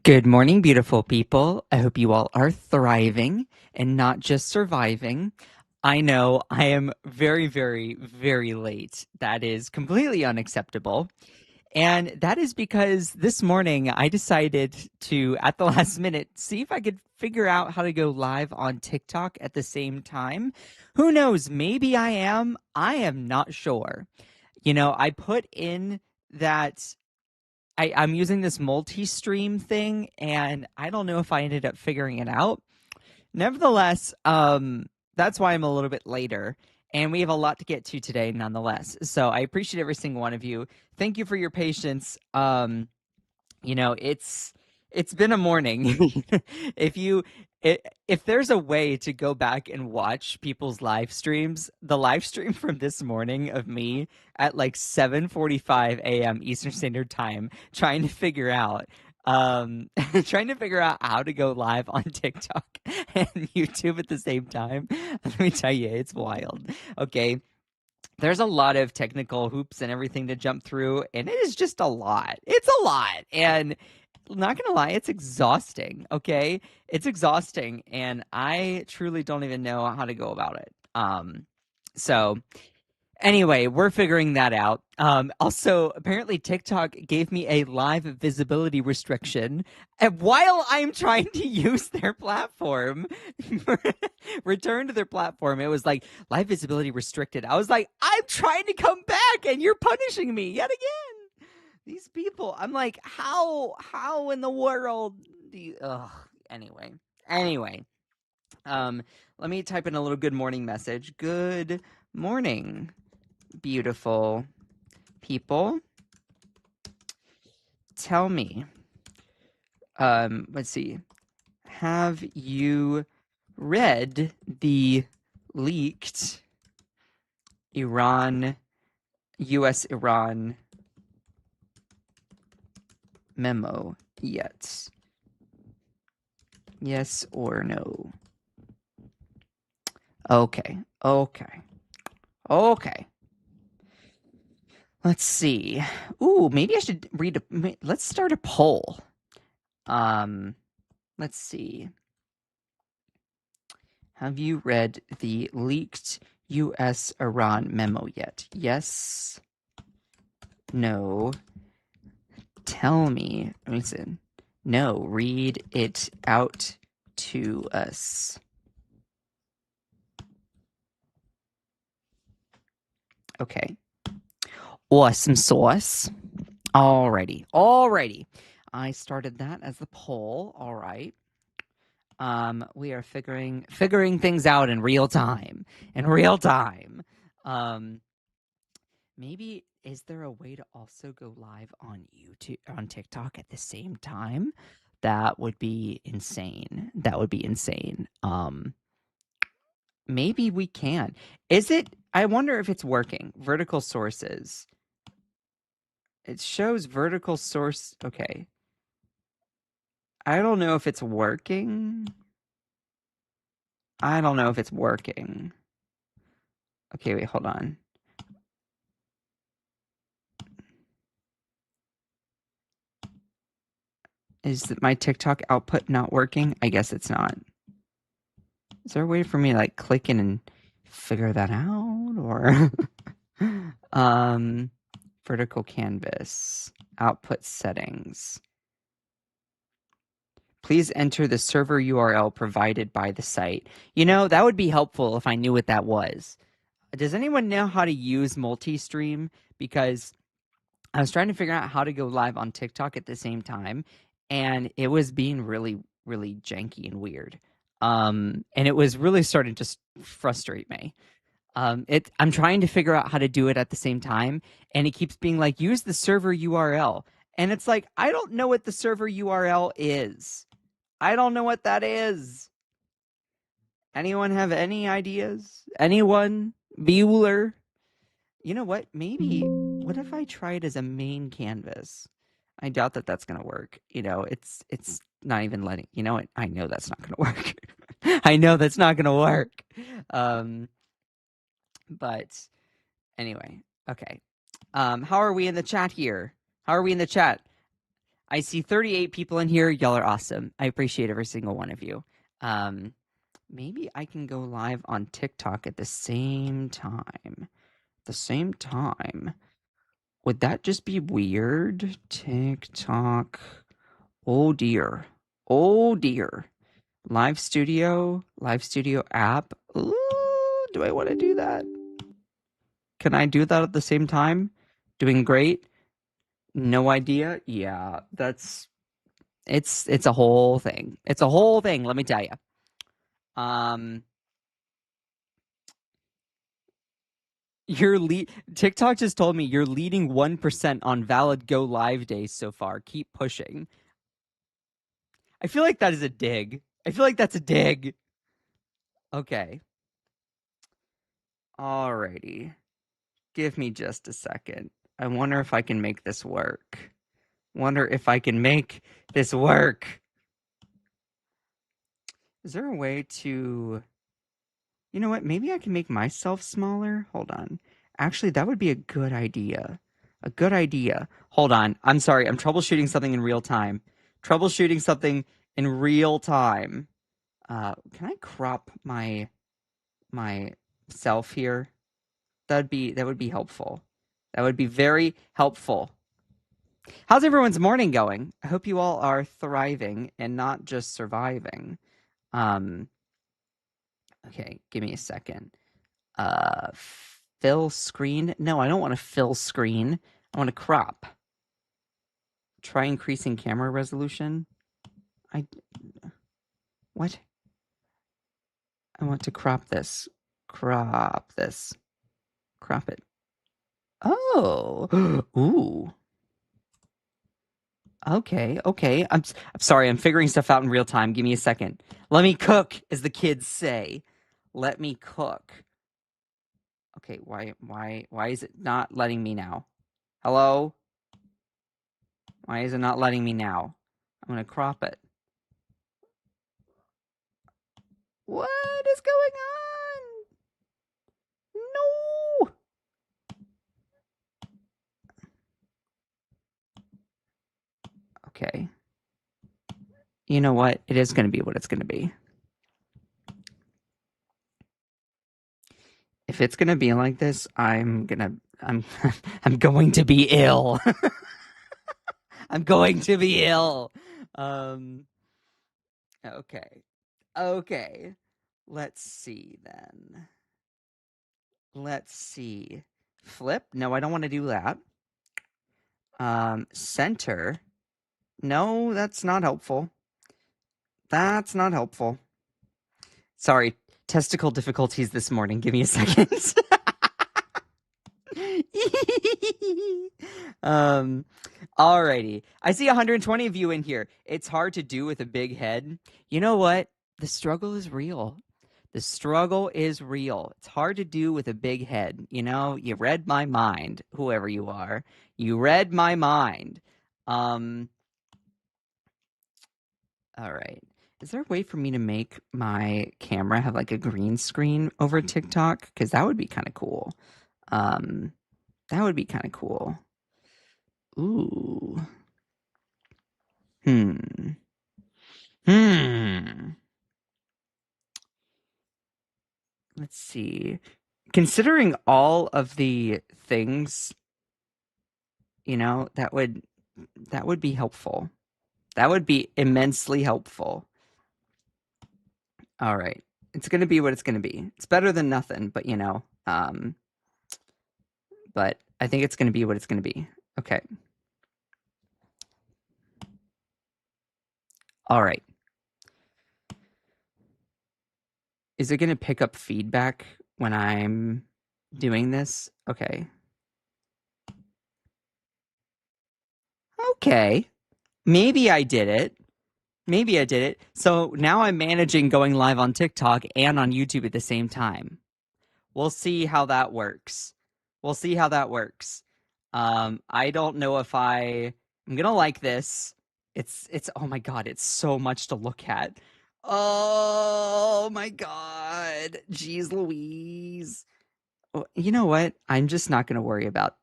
Good morning, beautiful people. I hope you all are thriving and not just surviving. I know I am very, very, very late. That is completely unacceptable. And that is because this morning I decided to, at the last minute, see if I could figure out how to go live on TikTok at the same time. Who knows? Maybe I am. I am not sure. I put in that I'm using this multi-stream thing, and I don't know if I ended up figuring it out. Nevertheless, that's why I'm a little bit later, and we have a lot to get to today, nonetheless. So I appreciate every single one of you. Thank you for your patience. It's been a morning. if you if there's a way to go back and watch people's live streams, the live stream from this morning of me at like 7:45 a.m. Eastern Standard Time trying to figure out trying to figure out how to go live on TikTok and YouTube at the same time. Let me tell you, it's wild. Okay, there's a lot of technical hoops and everything to jump through, and it is just a lot. It's a lot. And not gonna lie, it's exhausting. Okay. It's exhausting, and I truly don't even know how to go about it. So anyway, we're figuring that out. Also, apparently, TikTok gave me a live visibility restriction while I'm trying to use their platform. Return to their platform. It was like live visibility restricted. I was like, I'm trying to come back, and you're punishing me yet again. These people. I'm like, how in the world do you? Ugh. Anyway. Um, Let me type in a little good morning message. Good morning, beautiful people. Tell me, let's see. Have you read the leaked Iran, US Iran memo yet? Yes or no? Okay. Let's see. Ooh, maybe I should let's start a poll. Let's see. Have you read the leaked US Iran memo yet? Yes. No. Tell me. Listen. No, read it out to us. Okay. Awesome sauce. Alrighty. I started that as the poll. All right. We are figuring things out in real time. Maybe is there a way to also go live on YouTube, on TikTok at the same time? That would be insane. Maybe we can. Is it? I wonder if it's working. Vertical sources. It shows vertical source. Okay. I don't know if it's working. Okay, wait, hold on. Is my TikTok output not working? I guess it's not. Is there a way for me to like click in and figure that out? Or vertical canvas, output settings. Please enter the server URL provided by the site. That would be helpful if I knew what that was. Does anyone know how to use multi-stream? Because I was trying to figure out how to go live on TikTok at the same time, and it was being really, really janky and weird. And it was really starting to frustrate me. I'm trying to figure out how to do it at the same time, and it keeps being like, use the server URL. And it's like, I don't know what the server URL is. I don't know what that is. Anyone have any ideas? Anyone? Bueller? You know what? Maybe, what if I try it as a main canvas? I doubt that that's going to work. It's not even letting, you know what? I know that's not going to work. I know that's not going to work. But anyway, okay. How are we in the chat here? How are we in the chat? I see 38 people in here. Y'all are awesome. I appreciate every single one of you. Um, maybe I can go live on TikTok at the same time. The same time. Would that just be weird? TikTok. Oh dear. Oh dear. Live studio app. Ooh, do I want to do that? Can I do that at the same time? Doing great? No idea. Yeah, that's it's a whole thing. It's a whole thing, let me tell you. Um you're lead TikTok just told me you're leading 1% on valid go live days so far. Keep pushing. I feel like that is a dig. I feel like that's a dig. Okay. Alrighty. Give me just a second. I wonder if I can make this work. Wonder if I can make this work. Is there a way to... You know what? Maybe I can make myself smaller. Hold on. Actually, that would be a good idea. A good idea. Hold on. I'm sorry. I'm troubleshooting something in real time. Troubleshooting something in real time. Can I crop my self here? That would be helpful. That would be very helpful. How's everyone's morning going? I hope you all are thriving and not just surviving. Um, okay, give me a second. Uh, fill screen? No, I don't want to fill screen. I want to crop. Try increasing camera resolution. What? I want to crop this. Crop this. Crop it. Oh. Ooh. Okay, okay. I'm sorry. I'm figuring stuff out in real time. Give me a second. Let me cook, as the kids say. Let me cook. Okay, why is it not letting me now? Hello? Why is it not letting me now? I'm gonna crop it. What is going on? No! Okay. You know what? It is gonna be what it's gonna be. If it's gonna be like this, I'm I'm going to be ill. I'm going to be ill. Um okay. Okay. Let's see then. Let's see. Flip? No, I don't want to do that. Center? No, that's not helpful. That's not helpful. Sorry, testicle difficulties this morning. Give me a second. um, alrighty. I see 120 of you in here. It's hard to do with a big head. You know what? The struggle is real. The struggle is real. It's hard to do with a big head. You know, you read my mind, whoever you are. You read my mind. All right. Is there a way for me to make my camera have like a green screen over TikTok? Because that would be kind of cool. That would be kind of cool. Ooh. Hmm. Hmm. Let's see. Considering all of the things, you know, that would be helpful. That would be immensely helpful. All right. It's going to be what it's going to be. It's better than nothing, but you know, but I think it's going to be what it's going to be. Okay. All right. Is it going to pick up feedback when I'm doing this? Okay. Okay. Maybe I did it. Maybe I did it. So now I'm managing going live on TikTok and on YouTube at the same time. We'll see how that works. We'll see how that works. I don't know if I'm gonna like this. It's oh my god, it's so much to look at. Oh my god. Jeez Louise. Oh, you know what? I'm just not gonna worry about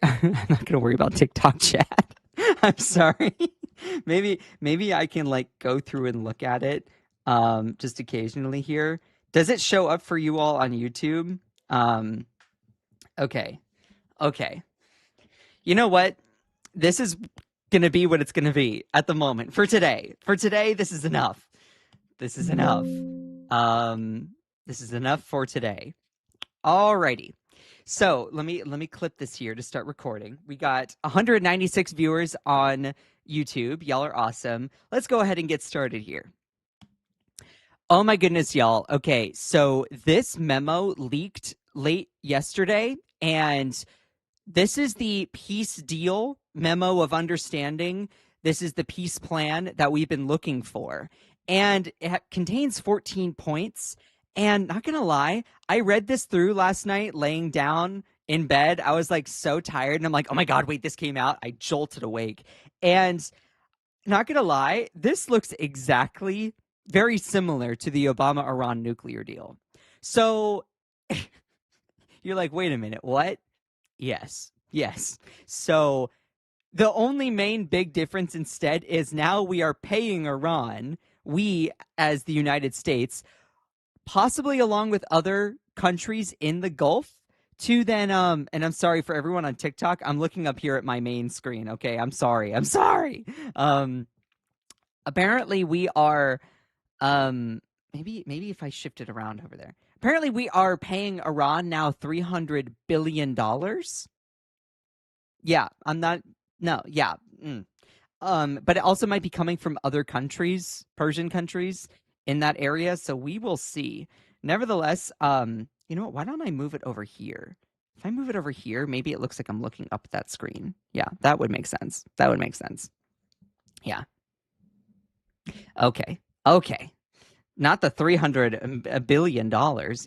I'm not gonna worry about TikTok chat. I'm sorry. Maybe I can like go through and look at it just occasionally here. Does it show up for you all on YouTube? Um okay. Okay. You know what? This is gonna be what it's gonna be at the moment for today. For today, this is enough. This is enough. Um this is enough for today. Alrighty. So let me clip this here to start recording. We got 196 viewers on YouTube. Y'all are awesome. Let's go ahead and get started here. Oh my goodness, y'all. Okay, so this memo leaked late yesterday, and this is the peace deal memo of understanding. This is the peace plan that we've been looking for. And it contains 14 points. And not gonna lie, I read this through last night laying down in bed. I was like so tired, and I'm like, oh my God, wait, this came out. I jolted awake. And not gonna lie, this looks exactly very similar to the Obama Iran nuclear deal. So you're like, wait a minute, what? Yes, yes. So the only main big difference instead is now we are paying Iran, we as the United States, possibly along with other countries in the Gulf, to then and I'm sorry for everyone on TikTok. I'm looking up here at my main screen, okay? I'm sorry. I'm sorry. Apparently we are maybe if I shift it around over there. Apparently we are paying Iran now $300 billion. Yeah, I'm not. No, yeah. But it also might be coming from other countries, Persian countries in that area. So we will see. Nevertheless, you know what? Why don't I move it over here? If I move it over here, maybe it looks like I'm looking up at that screen. Yeah, that would make sense. That would make sense. Yeah. Okay. Okay. Not the $300 billion.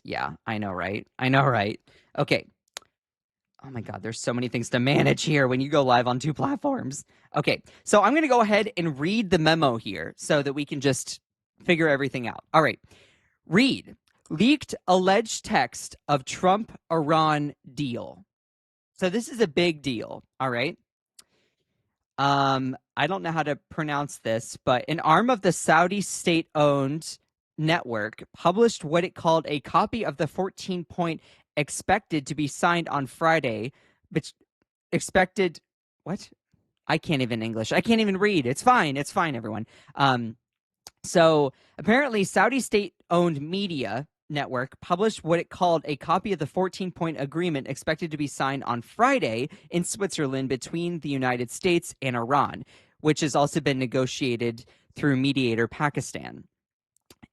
Yeah, I know, right? I know, right? Okay. Oh my God, there's so many things to manage here when you go live on two platforms. Okay, so I'm going to go ahead and read the memo here so that we can just figure everything out. All right, read. Leaked alleged text of Trump-Iran deal. So this is a big deal, all right? I don't know how to pronounce this, but an arm of the Saudi state-owned network published what it called a copy of the 14-point expected to be signed on Friday, but expected what? I can't even English. I can't even read. It's fine. It's fine, everyone. So apparently Saudi state-owned media network published what it called a copy of the 14-point agreement expected to be signed on Friday in Switzerland between the United States and Iran, which has also been negotiated through mediator Pakistan.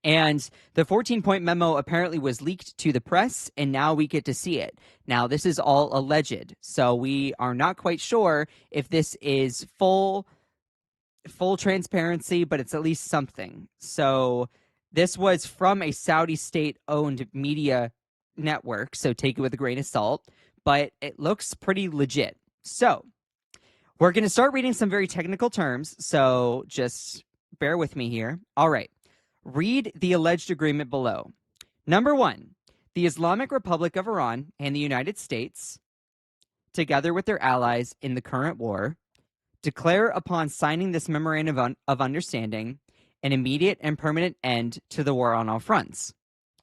And the 14-point memo apparently was leaked to the press, and now we get to see it. Now, this is all alleged, so we are not quite sure if this is full transparency, but it's at least something. So this was from a Saudi state-owned media network, so take it with a grain of salt, but it looks pretty legit. So we're going to start reading some very technical terms, so just bear with me here. All right. Read the alleged agreement below. Number 1, the Islamic Republic of Iran and the United States, together with their allies in the current war, declare upon signing this memorandum of understanding an immediate and permanent end to the war on all fronts.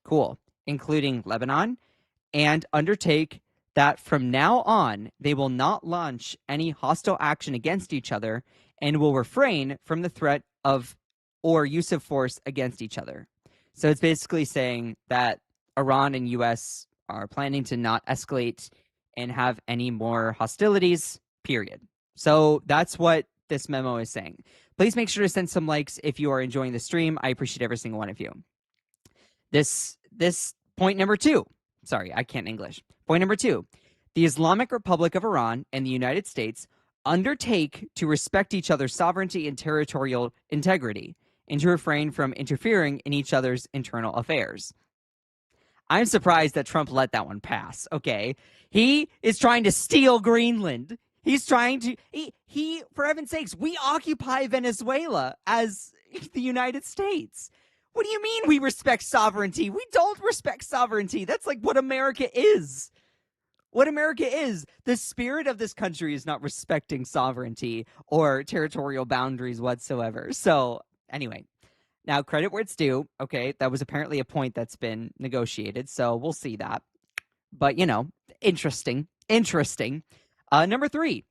Cool. Including Lebanon, and undertake that from now on they will not launch any hostile action against each other and will refrain from the threat of or use of force against each other. So it's basically saying that Iran and U.S. are planning to not escalate and have any more hostilities, period. So that's what this memo is saying. Please make sure to send some likes if you are enjoying the stream. I appreciate every single one of you. This point number 2. Sorry, I can't English. Point number 2. The Islamic Republic of Iran and the United States undertake to respect each other's sovereignty and territorial integrity, and to refrain from interfering in each other's internal affairs. I'm surprised that Trump let that one pass, okay? He is trying to steal Greenland. He's trying to, for heaven's sakes, we occupy Venezuela as the United States. What do you mean we respect sovereignty? We don't respect sovereignty. That's like what America is. what America is. The spirit of this country is not respecting sovereignty or territorial boundaries whatsoever. So, anyway, now credit where it's due. Okay, that was apparently a point that's been negotiated. So, we'll see that. But, interesting. Interesting. Number three,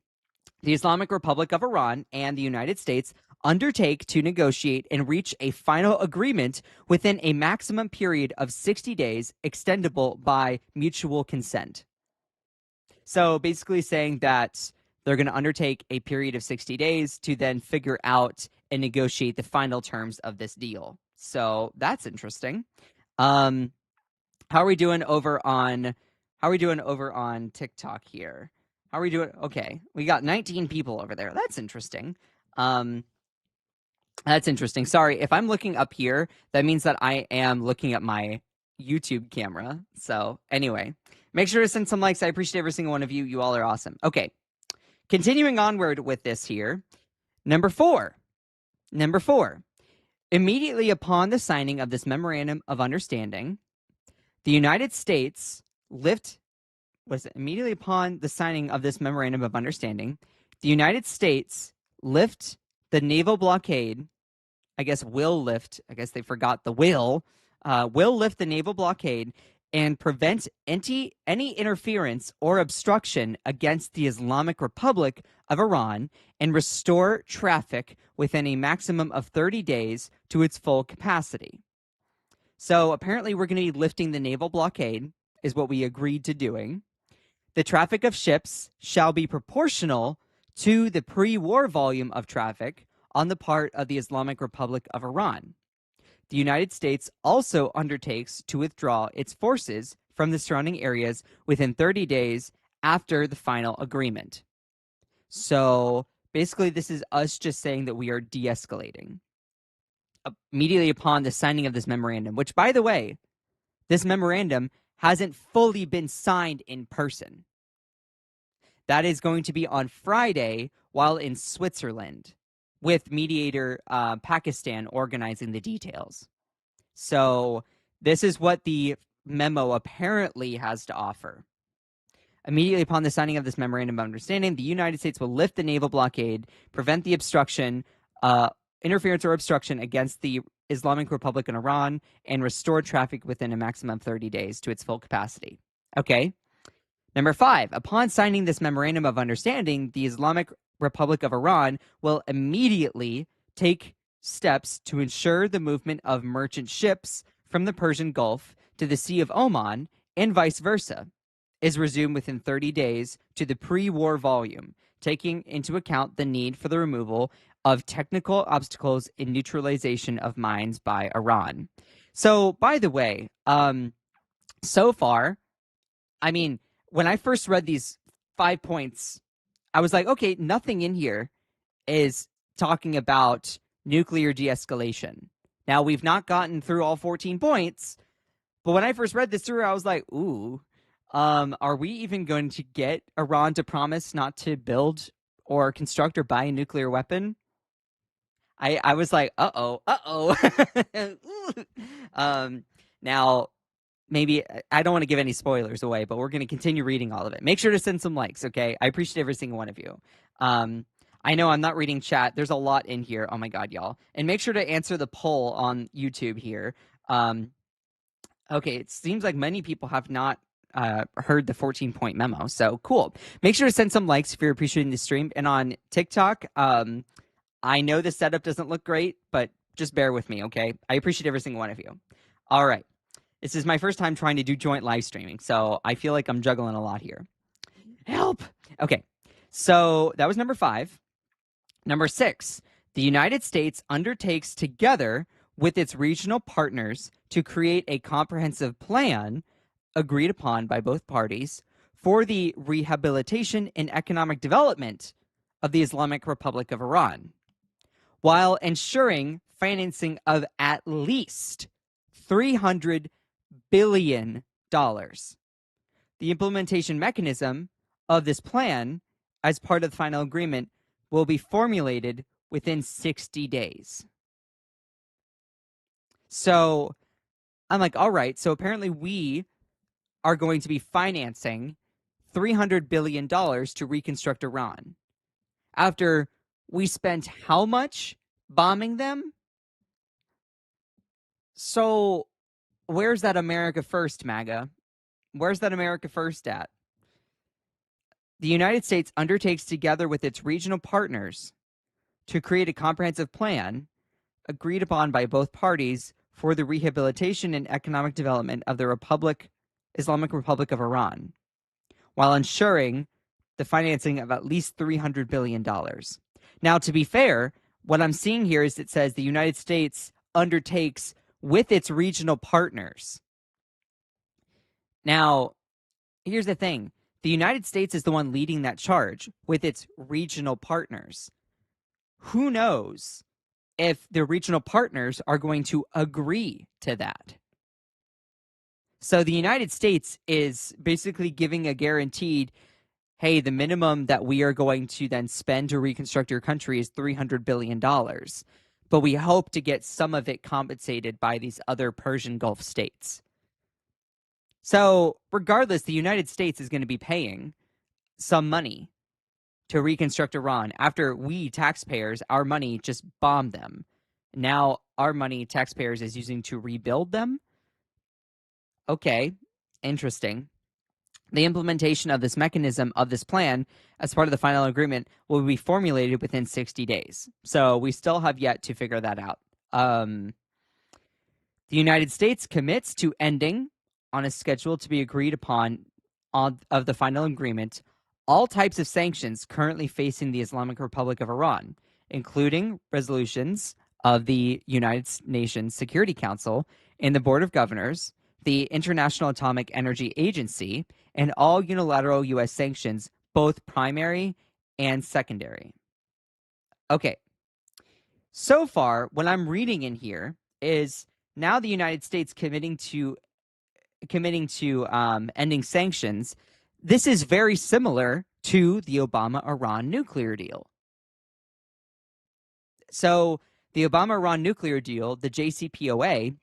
the Islamic Republic of Iran and the United States undertake to negotiate and reach a final agreement within a maximum period of 60 days, extendable by mutual consent. So basically saying that they're going to undertake a period of 60 days to then figure out and negotiate the final terms of this deal. So that's interesting. Um, how are we doing over on TikTok here? How are we doing? Okay, we got 19 people over there. That's interesting. Um, that's interesting. Sorry, if I'm looking up here, that means that I am looking at my YouTube camera. So anyway, make sure to send some likes. I appreciate every single one of you. You all are awesome. Okay, continuing onward with this here. Number four. Immediately upon the signing of this memorandum of understanding, the United States immediately upon the signing of this memorandum of understanding, the United States lift the naval blockade. I guess they forgot the will lift the naval blockade and prevent any interference or obstruction against the Islamic Republic of Iran and restore traffic within a maximum of 30 days to its full capacity. So apparently we're going to be lifting the naval blockade, is what we agreed to doing. The traffic of ships shall be proportional to the pre-war volume of traffic on the part of the Islamic Republic of Iran. The United States also undertakes to withdraw its forces from the surrounding areas within 30 days after the final agreement. So basically, this is us just saying that we are de-escalating immediately upon the signing of this memorandum, which, by the way, this memorandum hasn't fully been signed in person. That is going to be on Friday while in Switzerland, with mediator Pakistan organizing the details. So this is what the memo apparently has to offer. Immediately upon the signing of this memorandum of understanding, the United States will lift the naval blockade, prevent the interference or obstruction against the Islamic Republic in Iran, and restore traffic within a maximum of 30 days to its full capacity. Okay. Number five, upon signing this memorandum of understanding, the Islamic Republic of Iran will immediately take steps to ensure the movement of merchant ships from the Persian Gulf to the Sea of Oman and vice versa is resumed within 30 days to the pre-war volume, taking into account the need for the removal of technical obstacles in neutralization of mines by Iran. So, by the way, so far, I mean, when I first read these 5 points, I was like, okay, nothing in here is talking about nuclear de-escalation. Now, we've not gotten through all 14 points, but when I first read this through, I was like, ooh, are we even going to get Iran to promise not to build or construct or buy a nuclear weapon? I was like, uh-oh. Now, maybe I don't want to give any spoilers away, but we're going to continue reading all of it. Make sure to send some likes, okay? I appreciate every single one of you. I know I'm not reading chat. There's a lot in here. Oh my God, y'all. And make sure to answer the poll on YouTube here. Okay, it seems like many people have not heard the 14-point memo. So cool. Make sure to send some likes if you're appreciating the stream. And on TikTok, I know the setup doesn't look great, but just bear with me, okay? I appreciate every single one of you. All right. This is my first time trying to do joint live streaming, so I feel like I'm juggling a lot here. Help! Okay, so that was number 5. Number 6, the United States undertakes together with its regional partners to create a comprehensive plan agreed upon by both parties for the rehabilitation and economic development of the Islamic Republic of Iran, while ensuring financing of at least $300 billion. The implementation mechanism of this plan, as part of the final agreement, will be formulated within 60 days. So I'm like, all right, so apparently we are going to be financing $300 billion to reconstruct Iran. After we spent how much bombing them? So, where's that America First, MAGA? Where's that America First at? The United States undertakes, together with its regional partners, to create a comprehensive plan agreed upon by both parties for the rehabilitation and economic development of the Islamic Republic of Iran, while ensuring the financing of at least $300 billion. Now, to be fair, what I'm seeing here is it says the United States undertakes with its regional partners. Now, here's the thing. The United States is the one leading that charge with its regional partners. Who knows if the regional partners are going to agree to that? So the United States is basically giving a guaranteed, hey, the minimum that we are going to then spend to reconstruct your country is $300 billion. But we hope to get some of it compensated by these other Persian Gulf states. So regardless, the United States is going to be paying some money to reconstruct Iran after we taxpayers, our money just bombed them. Now our money, taxpayers, is using to rebuild them. Okay, interesting. The implementation of this mechanism of this plan as part of the final agreement will be formulated within 60 days. So we still have yet to figure that out. The United States commits to ending on a schedule to be agreed upon of the final agreement all types of sanctions currently facing the Islamic Republic of Iran, including resolutions of the United Nations Security Council and the Board of Governors, the International Atomic Energy Agency, and all unilateral U.S. sanctions, both primary and secondary. Okay. So far, what I'm reading in here is now the United States committing to ending sanctions. This is very similar to the Obama-Iran nuclear deal. So the Obama-Iran nuclear deal, the JCPOA,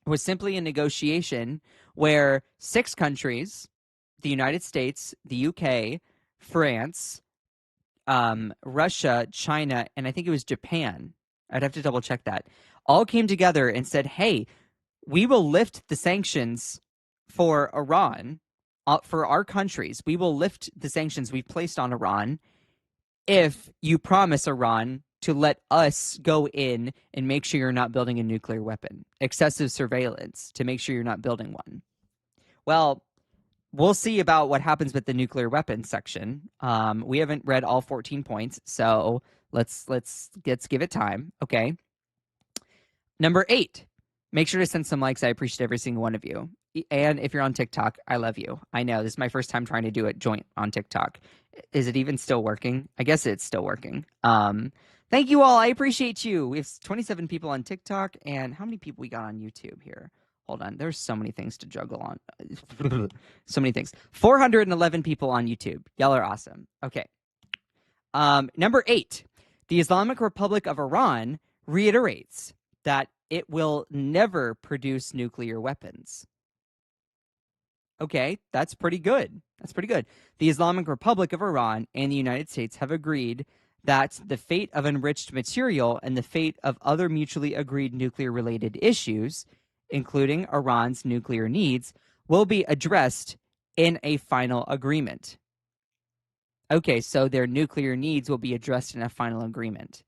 was simply a negotiation where 6 countries, the United States, the UK, France, Russia, China, and I think it was Japan, I'd have to double check that, all came together and said, hey, we will lift the sanctions for Iran, for our countries. We will lift the sanctions we've placed on Iran if you promise Iran to let us go in and make sure you're not building a nuclear weapon. Excessive surveillance to make sure you're not building one. Well, we'll see about what happens with the nuclear weapons section. We haven't read all 14 points, so let's give it time. Okay. Number 8. Make sure to send some likes. I appreciate every single one of you. And if you're on TikTok, I love you. I know this is my first time trying to do it joint on TikTok. Is it even still working? I guess it's still working. Thank you all. I appreciate you. We have 27 people on TikTok, and how many people we got on YouTube here? Hold on. There's so many things to juggle on. So many things. 411 people on YouTube. Y'all are awesome. Okay. Number 8. The Islamic Republic of Iran reiterates that it will never produce nuclear weapons. Okay, that's pretty good. That's pretty good. The Islamic Republic of Iran and the United States have agreed that the fate of enriched material and the fate of other mutually agreed nuclear-related issues, including Iran's nuclear needs, will be addressed in a final agreement. Okay, so their nuclear needs will be addressed in a final agreement.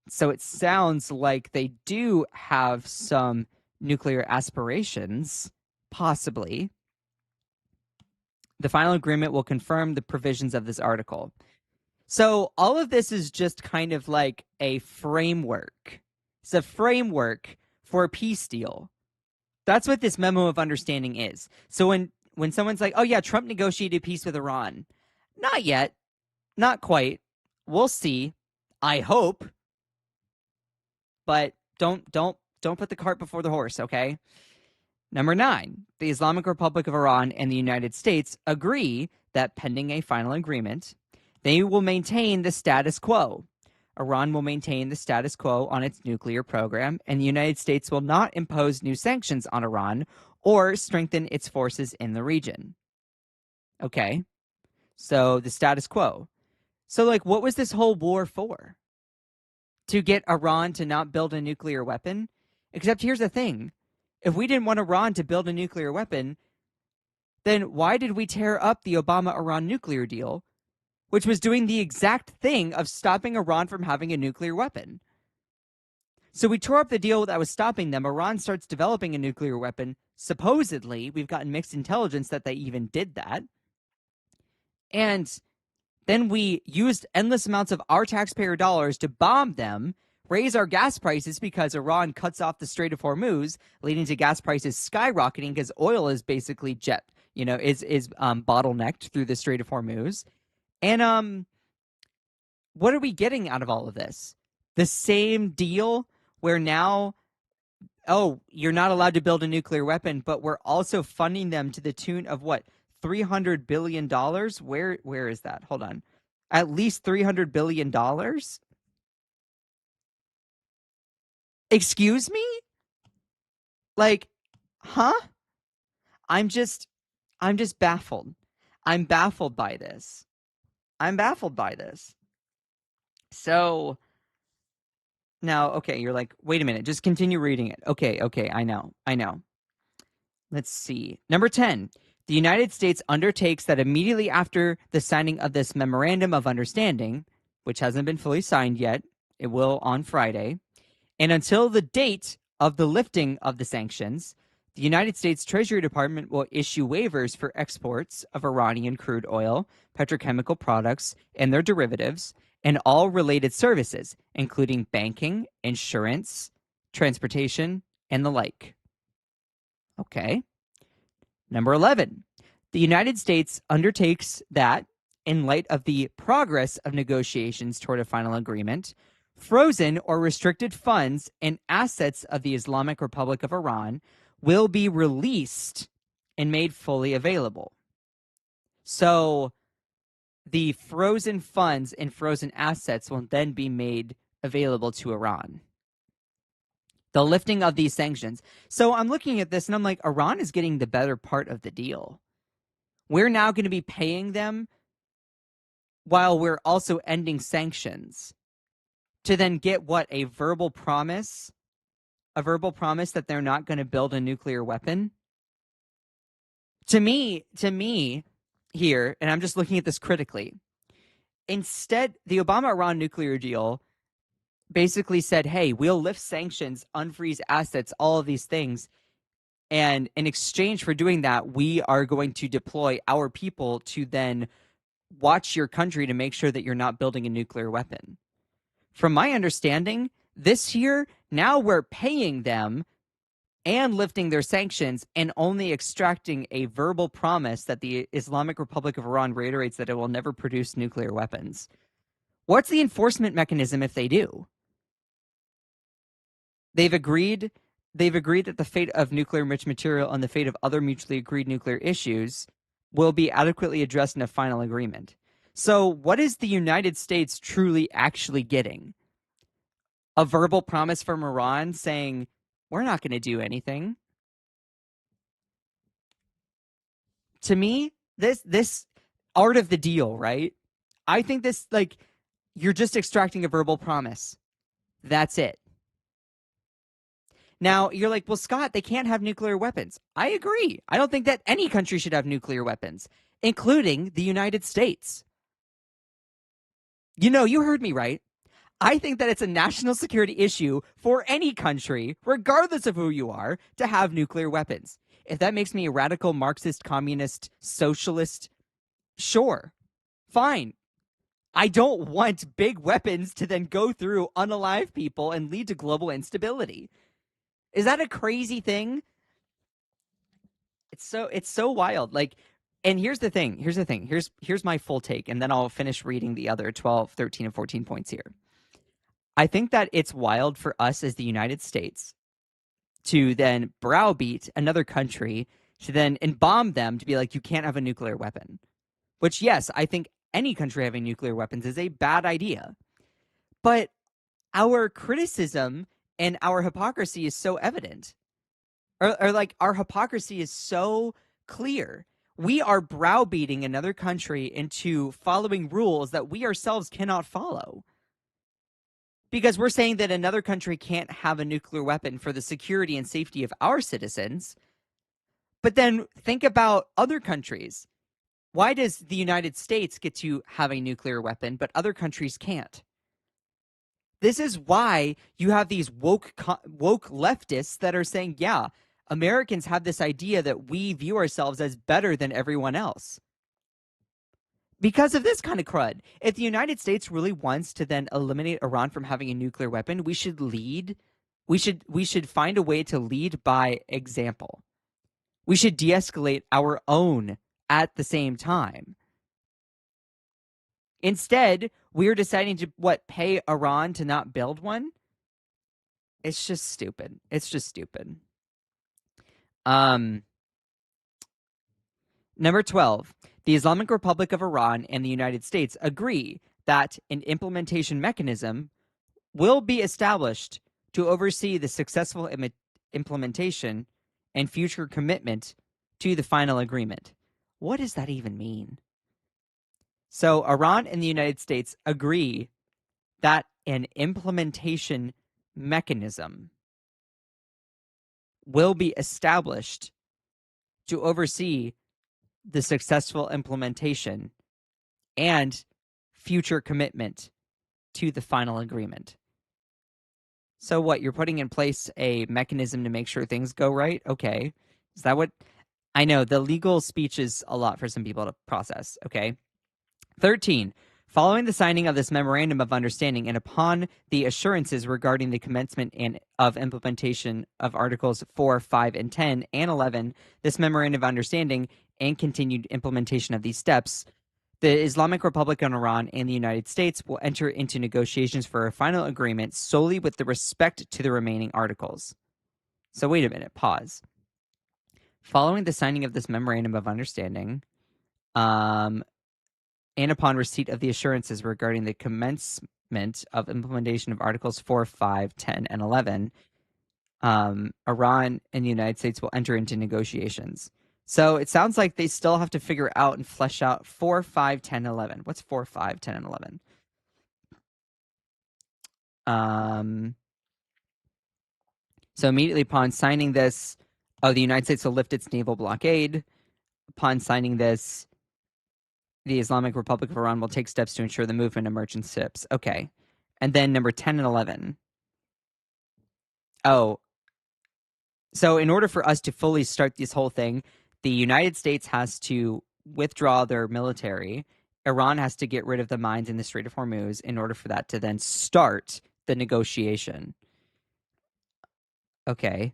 So it sounds like they do have some nuclear aspirations, possibly. The final agreement will confirm the provisions of this article. So all of this is just kind of like a framework. It's a framework for a peace deal. That's what this memo of understanding is. So when someone's like, oh yeah, Trump negotiated peace with Iran. Not yet. Not quite. We'll see. I hope. But don't put the cart before the horse, okay? Number 9, the Islamic Republic of Iran and the United States agree that pending a final agreement, they will maintain the status quo. Iran will maintain the status quo on its nuclear program, and the United States will not impose new sanctions on Iran or strengthen its forces in the region. Okay, So the status quo. So, like, what was this whole war for? To get Iran to not build a nuclear weapon? Except here's the thing, if we didn't want Iran to build a nuclear weapon, then why did we tear up the Obama Iran nuclear deal, which was doing the exact thing of stopping Iran from having a nuclear weapon? So we tore up the deal that was stopping them. Iran starts developing a nuclear weapon. Supposedly, we've gotten mixed intelligence that they even did that. And then we used endless amounts of our taxpayer dollars to bomb them, raise our gas prices because Iran cuts off the Strait of Hormuz, leading to gas prices skyrocketing because oil is basically bottlenecked through the Strait of Hormuz. And what are we getting out of all of this? The same deal where now, oh, you're not allowed to build a nuclear weapon, but we're also funding them to the tune of what? $300 billion? Where is that? Hold on. At least $300 billion? Excuse me? Like, huh? I'm just I'm just baffled. I'm baffled by this. I'm baffled by this. So now, okay, you're like, wait a minute, just continue reading it. Okay, I know. I know. Let's see. Number 10. The United States undertakes that immediately after the signing of this memorandum of understanding, which hasn't been fully signed yet, it will on Friday, and until the date of the lifting of the sanctions, the United States Treasury Department will issue waivers for exports of Iranian crude oil, petrochemical products, and their derivatives, and all related services, including banking, insurance, transportation, and the like. Okay. Number 11. The United States undertakes that, in light of the progress of negotiations toward a final agreement, frozen or restricted funds and assets of the Islamic Republic of Iran will be released and made fully available. So the frozen funds and frozen assets will then be made available to Iran. The lifting of these sanctions. So I'm looking at this and I'm like, Iran is getting the better part of the deal. We're now going to be paying them while we're also ending sanctions to then get what? A verbal promise? A verbal promise that they're not going to build a nuclear weapon? To me here, and I'm just looking at this critically, instead, the Obama-Iran nuclear deal basically said, hey, we'll lift sanctions, unfreeze assets, all of these things. And in exchange for doing that, we are going to deploy our people to then watch your country to make sure that you're not building a nuclear weapon. From my understanding, this year, now we're paying them and lifting their sanctions and only extracting a verbal promise that the Islamic Republic of Iran reiterates that it will never produce nuclear weapons. What's the enforcement mechanism if they do? They've agreed that the fate of nuclear enriched material and the fate of other mutually agreed nuclear issues will be adequately addressed in a final agreement. So what is the United States truly actually getting? A verbal promise from Iran saying, we're not going to do anything. To me, this art of the deal, right? I think this, like, you're just extracting a verbal promise. That's it. Now, you're like, well, Scott, they can't have nuclear weapons. I agree. I don't think that any country should have nuclear weapons, including the United States. You know, you heard me right. I think that it's a national security issue for any country, regardless of who you are, to have nuclear weapons. If that makes me a radical Marxist, communist, socialist, sure, fine. I don't want big weapons to then go through unalive people and lead to global instability. Is that a crazy thing? It's so wild. Like, and here's the thing. Here's my full take, and then I'll finish reading the other 12, 13, and 14 points here. I think that it's wild for us as the United States to then browbeat another country to then embalm them to be like, you can't have a nuclear weapon. Which, yes, I think any country having nuclear weapons is a bad idea. But our criticism and our hypocrisy is so evident. Or like, our hypocrisy is so clear. We are browbeating another country into following rules that we ourselves cannot follow. Because we're saying that another country can't have a nuclear weapon for the security and safety of our citizens. But then think about other countries. Why does the United States get to have a nuclear weapon, but other countries can't? This is why you have these woke leftists that are saying, yeah, Americans have this idea that we view ourselves as better than everyone else. Because of this kind of crud. If the United States really wants to then eliminate Iran from having a nuclear weapon, we should lead. We should find a way to lead by example. We should de-escalate our own at the same time. Instead, we're deciding to pay Iran to not build one? It's just stupid. It's just stupid. Um Number 12. The Islamic Republic of Iran and the United States agree that an implementation mechanism will be established to oversee the successful implementation and future commitment to the final agreement. What does that even mean? So, Iran and the United States agree that an implementation mechanism will be established to oversee the successful implementation and future commitment to the final agreement. So what, you're putting in place a mechanism to make sure things go right? Okay. Is that what I know? The legal speech is a lot for some people to process. Okay. 13. Following the signing of this memorandum of understanding and upon the assurances regarding the commencement of implementation of Articles 4, 5, and 10 and 11, this memorandum of understanding and continued implementation of these steps, the Islamic Republic of Iran and the United States will enter into negotiations for a final agreement solely with the respect to the remaining articles. So wait a minute, pause. Following the signing of this memorandum of understanding, and upon receipt of the assurances regarding the commencement of implementation of Articles 4, 5, 10, and 11, Iran and the United States will enter into negotiations. So it sounds like they still have to figure out and flesh out 4, 5, 10, 11. What's 4, 5, 10, and 11? So immediately upon signing this, the United States will lift its naval blockade. Upon signing this, the Islamic Republic of Iran will take steps to ensure the movement of merchant ships. Okay. And then number 10 and 11. Oh, so in order for us to fully start this whole thing, the United States has to withdraw their military. Iran has to get rid of the mines in the Strait of Hormuz in order for that to then start the negotiation. Okay.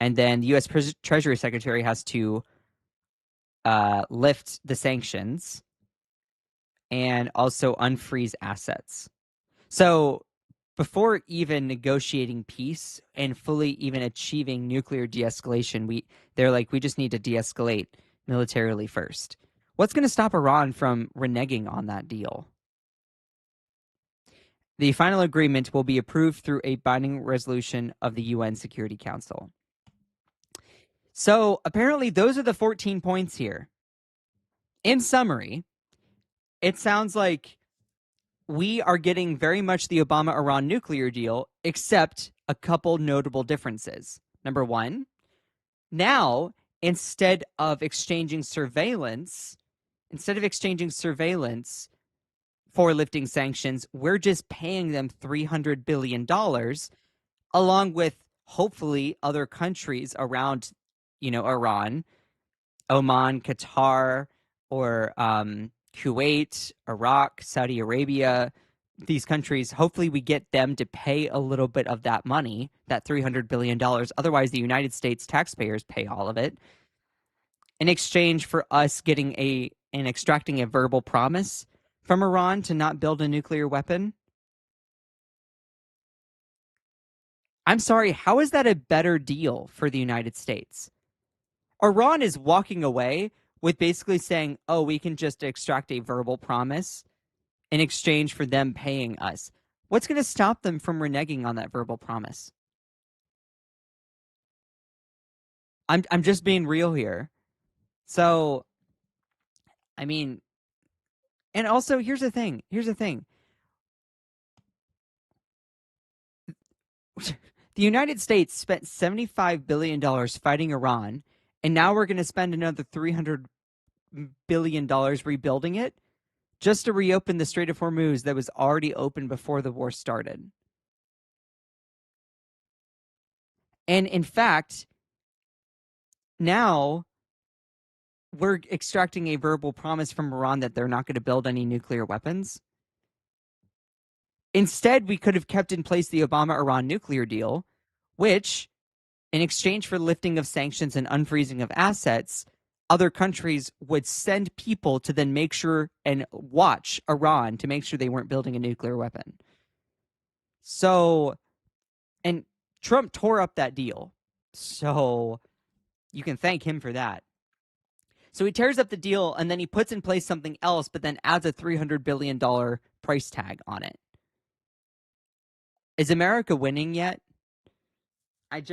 And then the U.S. Treasury Secretary has to lift the sanctions and also unfreeze assets. So before even negotiating peace and fully even achieving nuclear de-escalation, they're like, we just need to de-escalate militarily first. What's going to stop Iran from reneging on that deal? The final agreement will be approved through a binding resolution of the UN Security Council. So apparently those are the 14 points here. In summary, it sounds like we are getting very much the Obama-Iran nuclear deal, except a couple notable differences. Number one, now, instead of exchanging surveillance for lifting sanctions, we're just paying them $300 billion, along with hopefully other countries around, Iran, Oman, Qatar, or Kuwait, Iraq, Saudi Arabia, these countries. Hopefully we get them to pay a little bit of that money, that $300 billion. Otherwise, the United States taxpayers pay all of it in exchange for us getting and extracting a verbal promise from Iran to not build a nuclear weapon. I'm sorry, how is that a better deal for the United States? Iran is walking away with basically saying, oh, we can just extract a verbal promise in exchange for them paying us. What's going to stop them from reneging on that verbal promise? I'm just being real here. So I mean, and also here's the thing. Here's the thing. The United States spent $75 billion fighting Iran, and now we're going to spend another $300 billion rebuilding it just to reopen the Strait of Hormuz that was already open before the war started. And in fact, now we're extracting a verbal promise from Iran that they're not going to build any nuclear weapons. Instead, we could have kept in place the Obama-Iran nuclear deal, which, in exchange for lifting of sanctions and unfreezing of assets, other countries would send people to then make sure and watch Iran to make sure they weren't building a nuclear weapon. So, and Trump tore up that deal. So you can thank him for that. So he tears up the deal and then he puts in place something else, but then adds a $300 billion price tag on it. Is America winning yet? Let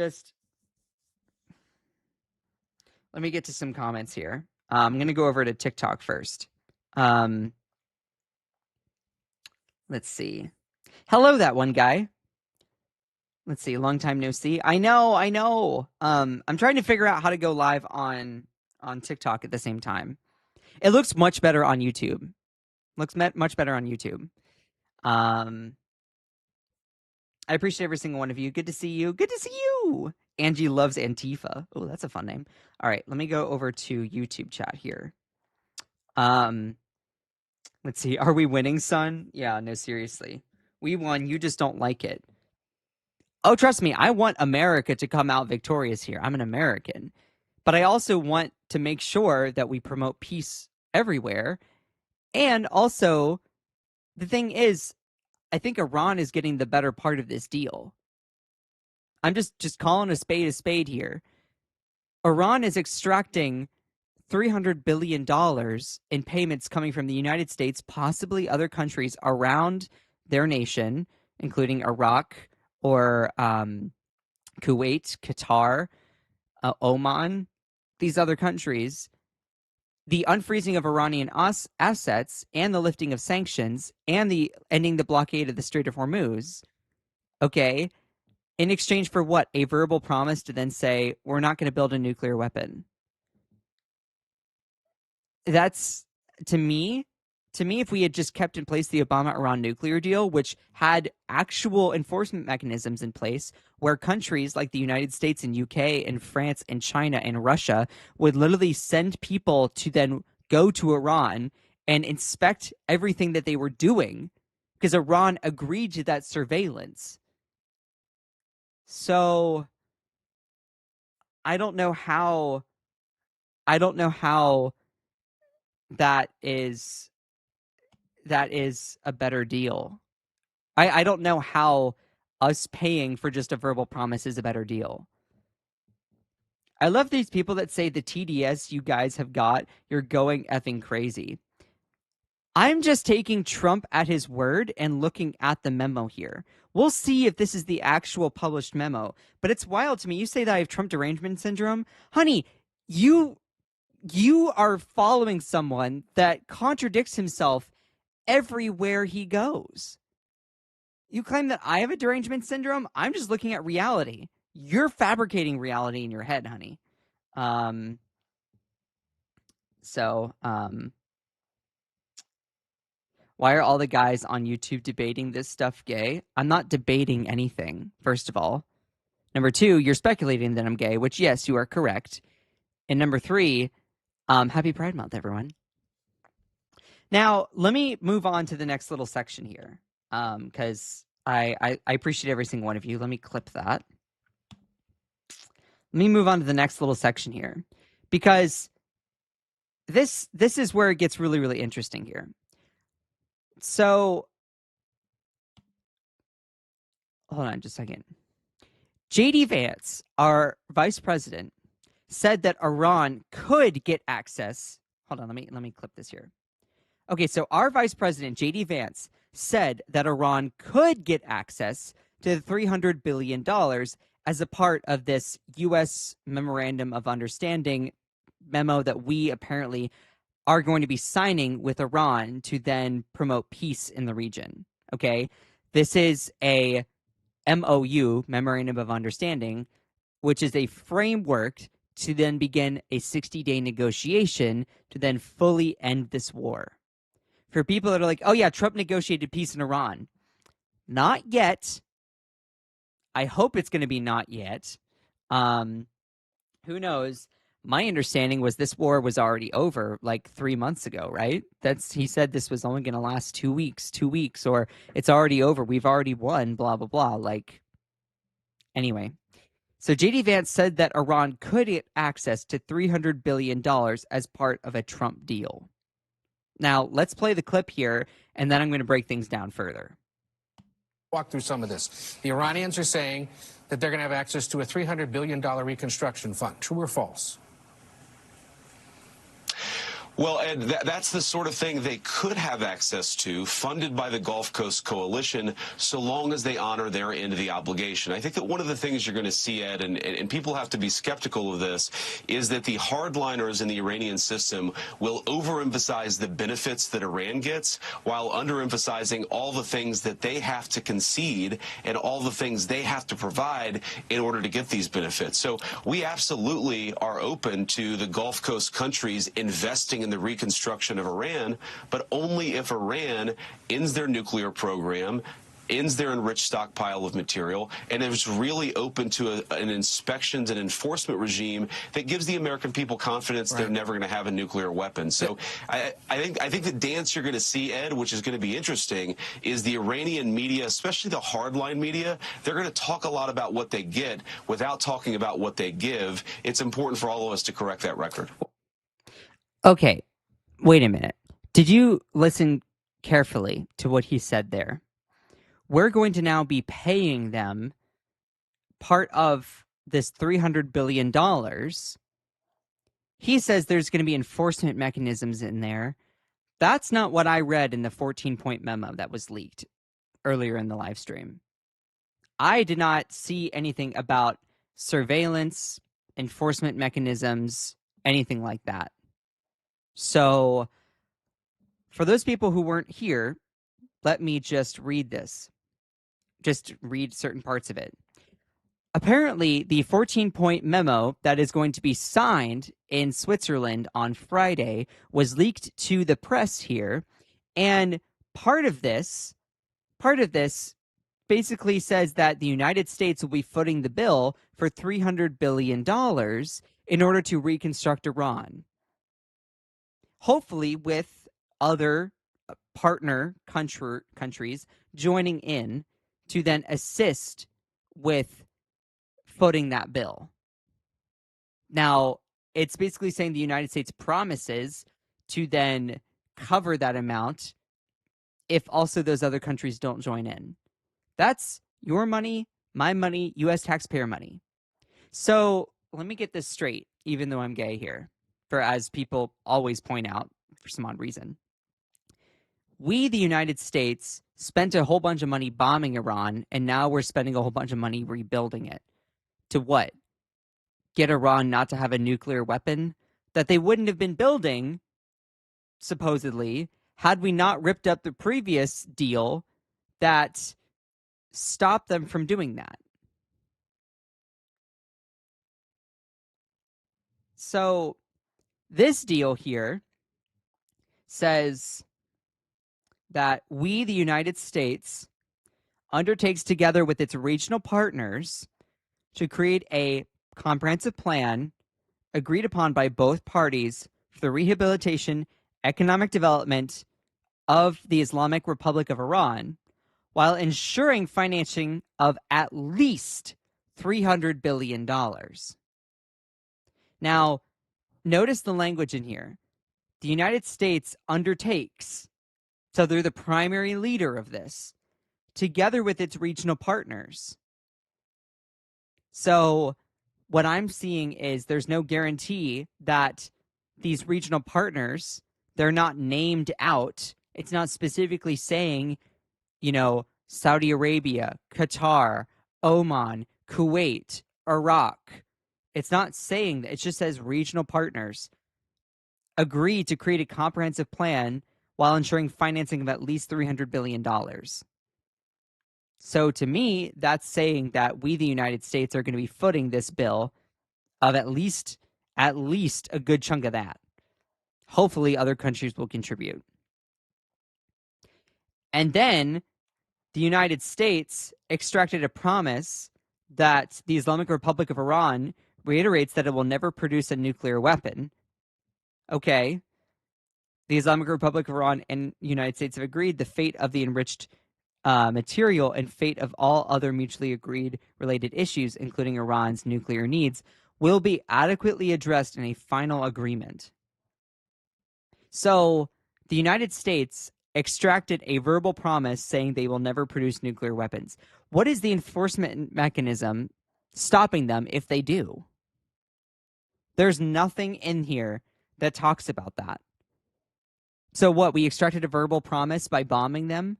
me get to some comments here. I'm going to go over to TikTok first. Let's see. Hello, that one guy. Let's see. Long time no see. I know. I'm trying to figure out how to go live on TikTok at the same time. It looks much better on YouTube. Much better on YouTube. I appreciate every single one of you. Good to see you. Good to see you. Angie loves Antifa. Oh, that's a fun name. All right, let me go over to YouTube chat here. Let's see. Are we winning, son? Yeah, no, seriously. We won. You just don't like it. Oh, trust me. I want America to come out victorious here. I'm an American. But I also want to make sure that we promote peace everywhere. And also, the thing is, I think Iran is getting the better part of this deal. I'm just calling a spade here. Iran is extracting $300 billion in payments coming from the United States, possibly other countries around their nation, including Iraq or Kuwait, Qatar, Oman, these other countries. The unfreezing of Iranian assets and the lifting of sanctions and the ending the blockade of the Strait of Hormuz, okay, in exchange for what? A verbal promise to then say, we're not going to build a nuclear weapon. That's, to me, if we had just kept in place the Obama-Iran nuclear deal, which had actual enforcement mechanisms in place where countries like the United States and UK and France and China and Russia would literally send people to then go to Iran and inspect everything that they were doing because Iran agreed to that surveillance. So I don't know how that is a better deal. I don't know how us paying for just a verbal promise is a better deal. I love these people that say the TDS you guys have got, you're going effing crazy. I'm just taking Trump at his word and looking at the memo here. We'll see if this is the actual published memo, but it's wild to me. You say that I have Trump derangement syndrome? Honey, you are following someone that contradicts himself everywhere he goes. You claim that I have a derangement syndrome? I'm just looking at reality. You're fabricating reality in your head, honey. Why are all the guys on YouTube debating this stuff gay? I'm not debating anything, first of all. Number two, you're speculating that I'm gay, which, yes, you are correct. And number three, happy Pride Month, everyone. Now, let me move on to the next little section here, because I appreciate every single one of you. Let me clip that. Let me move on to the next little section here, because this is where it gets really, really interesting here. So, hold on just a second. J.D. Vance, our vice president, said that Iran could get access. Hold on, let me clip this here. Okay, so our vice president, J.D. Vance, said that Iran could get access to the $300 billion as a part of this U.S. Memorandum of Understanding memo that we apparently are going to be signing with Iran to then promote peace in the region. Okay. This is a MOU, Memorandum of Understanding, which is a framework to then begin a 60-day negotiation to then fully end this war. For people that are like, oh yeah, Trump negotiated peace in Iran. Not yet. I hope it's going to be not yet. Who knows? My understanding was this war was already over like 3 months ago, right? He said this was only going to last 2 weeks, or it's already over. We've already won, blah, blah, blah. Like, anyway. So JD Vance said that Iran could get access to $300 billion as part of a Trump deal. Now, let's play the clip here, and then I'm going to break things down further. Walk through some of this. The Iranians are saying that they're going to have access to a $300 billion reconstruction fund. True or false? Well, Ed, that's the sort of thing they could have access to, funded by the Gulf Coast Coalition, so long as they honor their end of the obligation. I think that one of the things you're going to see, Ed, and people have to be skeptical of this, is that the hardliners in the Iranian system will overemphasize the benefits that Iran gets while underemphasizing all the things that they have to concede and all the things they have to provide in order to get these benefits. So we absolutely are open to the Gulf Coast countries investing in the reconstruction of Iran, but only if Iran ends their nuclear program, ends their enriched stockpile of material, and is really open to an inspections and enforcement regime that gives the American people confidence they're never going to have a nuclear weapon. So I think the dance you're going to see, Ed, which is going to be interesting, is the Iranian media, especially the hardline media, they're going to talk a lot about what they get without talking about what they give. It's important for all of us to correct that record. Okay, wait a minute. Did you listen carefully to what he said there? We're going to now be paying them part of this $300 billion. He says there's going to be enforcement mechanisms in there. That's not what I read in the 14-point memo that was leaked earlier in the live stream. I did not see anything about surveillance, enforcement mechanisms, anything like that. So, for those people who weren't here, let me just read this. Just read certain parts of it. Apparently, the 14-point memo that is going to be signed in Switzerland on Friday was leaked to the press here, and part of this basically says that the United States will be footing the bill for $300 billion in order to reconstruct Iran. Hopefully with other partner countries joining in to then assist with footing that bill. Now, it's basically saying the United States promises to then cover that amount if also those other countries don't join in. That's your money, my money, U.S. taxpayer money. So let me get this straight, even though I'm gay here, for as people always point out for some odd reason. We, the United States, spent a whole bunch of money bombing Iran, and now we're spending a whole bunch of money rebuilding it. To what? Get Iran not to have a nuclear weapon that they wouldn't have been building, supposedly, had we not ripped up the previous deal that stopped them from doing that. So this deal here says that we, the United States, undertakes together with its regional partners to create a comprehensive plan agreed upon by both parties for the rehabilitation, economic development of the Islamic Republic of Iran, while ensuring financing of at least $300 billion. Now, notice the language in here. The United States undertakes, so they're the primary leader of this, together with its regional partners. So what I'm seeing is there's no guarantee that these regional partners, they're not named out. It's not specifically saying, Saudi Arabia, Qatar, Oman, Kuwait, Iraq. It's not saying that. It just says regional partners. agree to create a comprehensive plan while ensuring financing of at least $300 billion. So to me, that's saying that we, the United States, are going to be footing this bill of at least a good chunk of that. Hopefully other countries will contribute. And then the United States extracted a promise that the Islamic Republic of Iran reiterates that it will never produce a nuclear weapon. Okay. The Islamic Republic of Iran and the United States have agreed the fate of the enriched material and fate of all other mutually agreed related issues, including Iran's nuclear needs, will be adequately addressed in a final agreement. So the United States extracted a verbal promise saying they will never produce nuclear weapons. What is the enforcement mechanism stopping them if they do? There's nothing in here that talks about that. So what, we extracted a verbal promise by bombing them?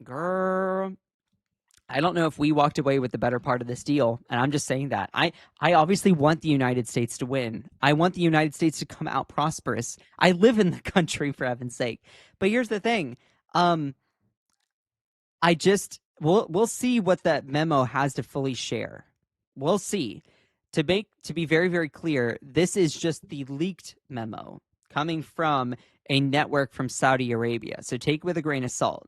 Girl, I don't know if we walked away with the better part of this deal, and I'm just saying that. I obviously want the United States to win. I want the United States to come out prosperous. I live in the country, for heaven's sake. But here's the thing. We'll see what that memo has to fully share. We'll see. To be very, very clear, this is just the leaked memo coming from a network from Saudi Arabia. So take it with a grain of salt.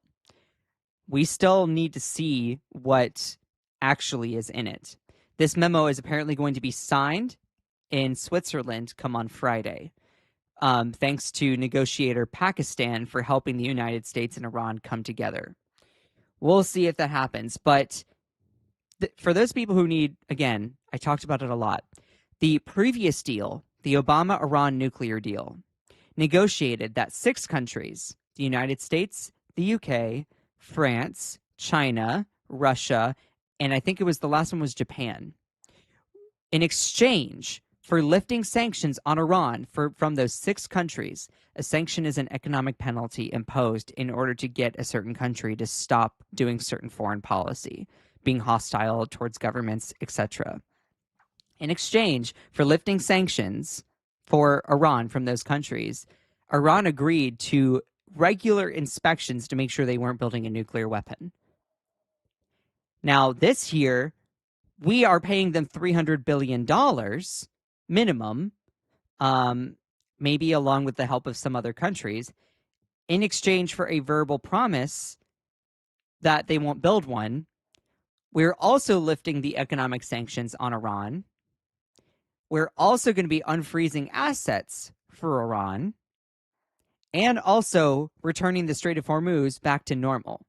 We still need to see what actually is in it. This memo is apparently going to be signed in Switzerland come on Friday, thanks to negotiator Pakistan for helping the United States and Iran come together. We'll see if that happens. But for those people who need, again, I talked about it a lot, the previous deal, the Obama-Iran nuclear deal, negotiated that 6 countries, the United States, the UK, France, China, Russia, and I think it was the last one was Japan, in exchange for lifting sanctions on Iran from those 6 countries. A sanction is an economic penalty imposed in order to get a certain country to stop doing certain foreign policy, being hostile towards governments, etc. In exchange for lifting sanctions for Iran from those countries, Iran agreed to regular inspections to make sure they weren't building a nuclear weapon. Now, this year, we are paying them $300 billion minimum, maybe along with the help of some other countries, in exchange for a verbal promise that they won't build one. We're also lifting the economic sanctions on Iran. We're also going to be unfreezing assets for Iran and also returning the Strait of Hormuz back to normal.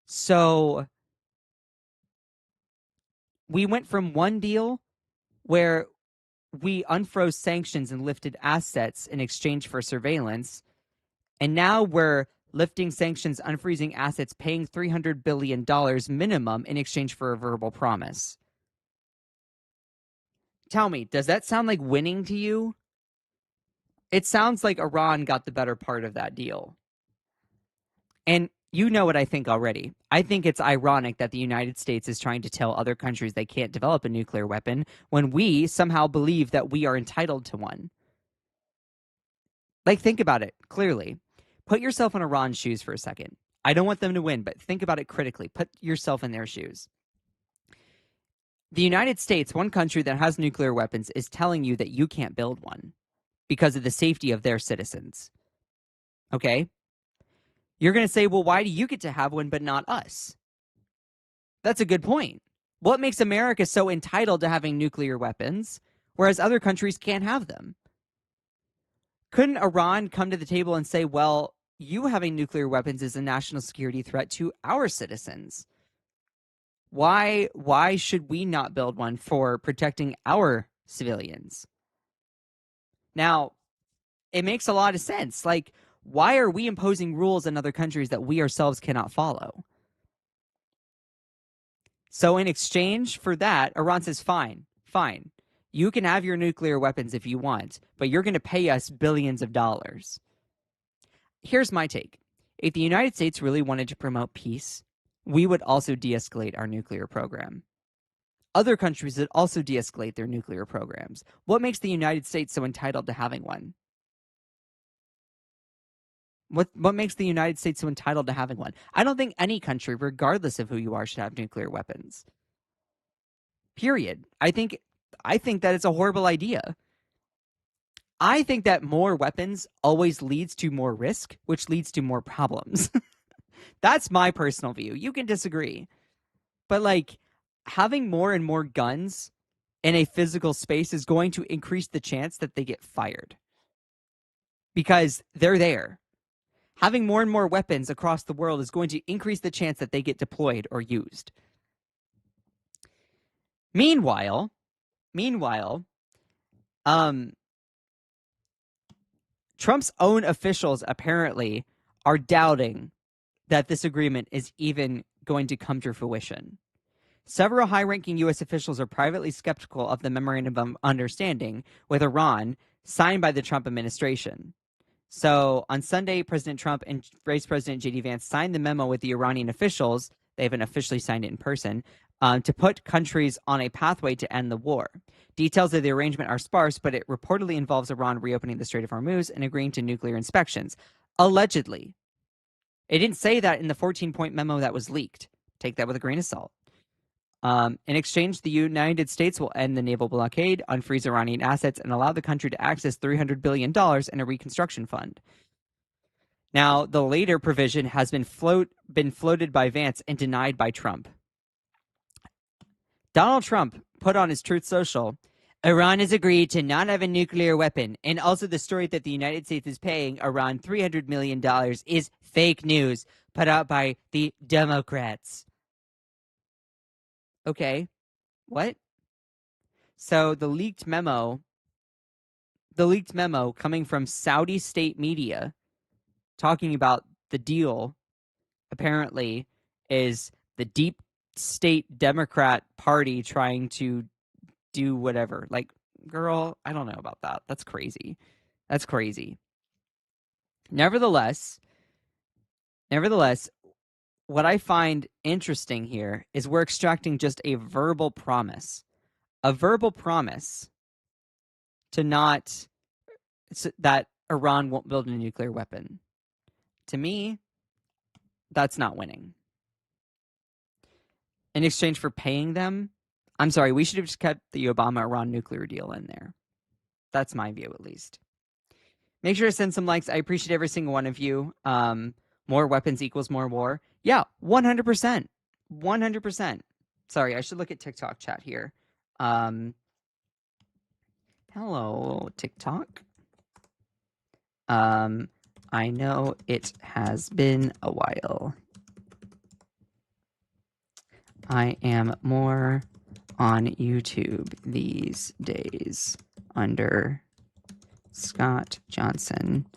So we went from one deal where we unfroze sanctions and lifted assets in exchange for surveillance, and now we're lifting sanctions, unfreezing assets, paying $300 billion minimum in exchange for a verbal promise. Tell me, does that sound like winning to you? It sounds like Iran got the better part of that deal. And you know what I think already. I think it's ironic that the United States is trying to tell other countries they can't develop a nuclear weapon when we somehow believe that we are entitled to one. Like, think about it clearly. Put yourself in Iran's shoes for a second. I don't want them to win, but think about it critically. Put yourself in their shoes. The United States, one country that has nuclear weapons, is telling you that you can't build one because of the safety of their citizens. Okay? You're going to say, well, why do you get to have one but not us? That's a good point. What makes America so entitled to having nuclear weapons, whereas other countries can't have them? Couldn't Iran come to the table and say, well, you having nuclear weapons is a national security threat to our citizens? Why should we not build one for protecting our civilians? Now, it makes a lot of sense. Like, why are we imposing rules in other countries that we ourselves cannot follow? So in exchange for that, Iran says, fine. You can have your nuclear weapons if you want, but you're going to pay us billions of dollars. Here's my take. If the United States really wanted to promote peace, we would also de-escalate our nuclear program. other countries that also de-escalate their nuclear programs. What makes the United States so entitled to having one? What makes the United States so entitled to having one? I don't think any country, regardless of who you are, should have nuclear weapons. Period. I think that it's a horrible idea. I think that more weapons always leads to more risk, which leads to more problems. That's my personal view. You can disagree. But like having more and more guns in a physical space is going to increase the chance that they get fired. Because they're there. Having more and more weapons across the world is going to increase the chance that they get deployed or used. Meanwhile, Trump's own officials apparently are doubting that this agreement is even going to come to fruition. Several high-ranking U.S. officials are privately skeptical of the memorandum of understanding with Iran signed by the Trump administration. So on Sunday, President Trump and Vice President J.D. Vance signed the memo with the Iranian officials. They haven't officially signed it in person, to put countries on a pathway to end the war. Details of the arrangement are sparse, but it reportedly involves Iran reopening the Strait of Hormuz and agreeing to nuclear inspections. Allegedly. It didn't say that in the 14-point memo that was leaked. Take that with a grain of salt. In exchange, the United States will end the naval blockade, unfreeze Iranian assets, and allow the country to access $300 billion in a reconstruction fund. Now, the later provision has been floated by Vance and denied by Trump. Donald Trump put on his Truth Social, Iran has agreed to not have a nuclear weapon, and also the story that the United States is paying Iran $300 million is fake news put out by the Democrats. Okay, what? So the leaked memo coming from Saudi state media talking about the deal apparently is the deep state Democrat party trying to do whatever. Like, girl, I don't know about that. That's crazy. That's crazy. Nevertheless, what I find interesting here is we're extracting just a verbal promise to not that Iran won't build a nuclear weapon. To me, that's not winning. In exchange for paying them, I'm sorry, we should have just kept the Obama-Iran nuclear deal in there. That's my view, at least. Make sure to send some likes. I appreciate every single one of you. More weapons equals more war. Yeah, 100%. 100%. Sorry, I should look at TikTok chat here. Hello, TikTok. I know it has been a while. I am more on YouTube these days under Scott Johnson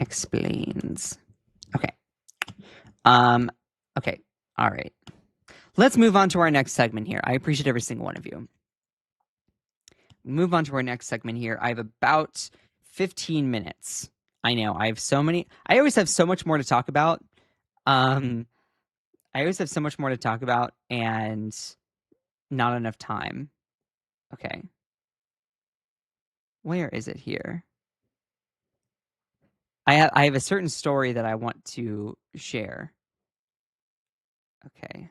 Explains. Okay. Okay. All right. Let's move on to our next segment here. I appreciate every single one of you. Move on to our next segment here. I have about 15 minutes. I know. I always have so much more to talk about. And not enough time. Okay. Where is it here? I have a certain story that I want to share. Okay.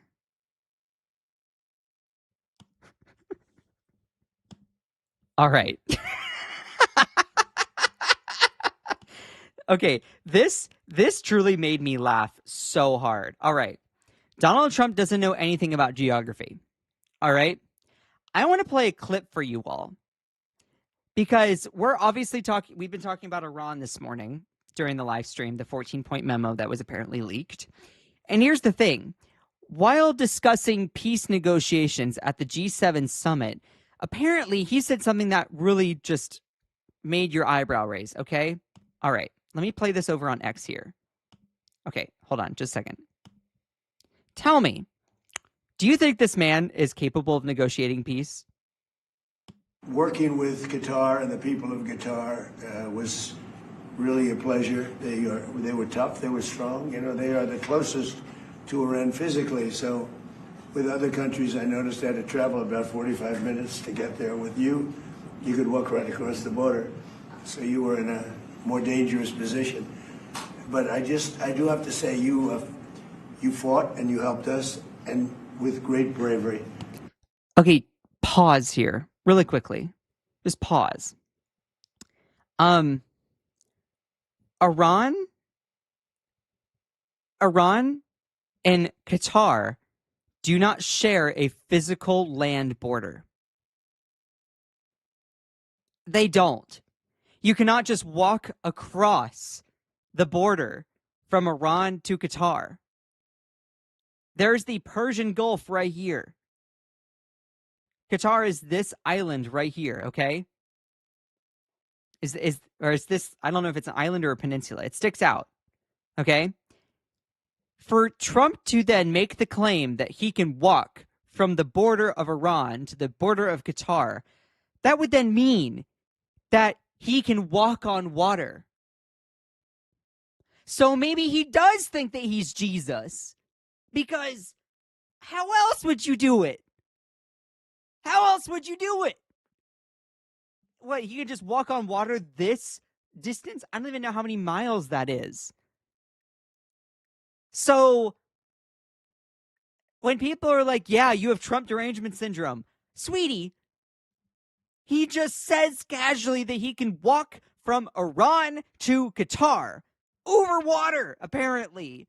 All right. Okay, this truly made me laugh so hard. All right. Donald Trump doesn't know anything about geography. All right? I want to play a clip for you all. Because we've been talking about Iran this morning during the live stream, the 14-point memo that was apparently leaked. And here's the thing. While discussing peace negotiations at the G7 summit, apparently he said something that really just made your eyebrow raise, okay? All right, let me play this over on X here. Okay, hold on, just a second. Tell me, do you think this man is capable of negotiating peace? Working with Qatar and the people of Qatar was really a pleasure. They were tough, they were strong. You know, they are the closest to Iran physically, so with other countries, I noticed I had to travel about 45 minutes to get there. With you, you could walk right across the border. So you were in a more dangerous position. But I do have to say, you fought and you helped us, and with great bravery. Okay, pause here really quickly. Just pause. Um, Iran, Iran and Qatar do not share a physical land border. They don't. You cannot just walk across the border from Iran to Qatar. There's the Persian Gulf right here. Qatar is this island right here, okay? Is this, I don't know if it's an island or a peninsula. It sticks out, okay? For Trump to then make the claim that he can walk from the border of Iran to the border of Qatar, that would then mean that he can walk on water. So maybe he does think that he's Jesus, because how else would you do it? How else would you do it? What, he could just walk on water this distance? I don't even know how many miles that is. So when people are like, yeah, you have Trump derangement syndrome, sweetie, he just says casually that he can walk from Iran to Qatar over water, apparently.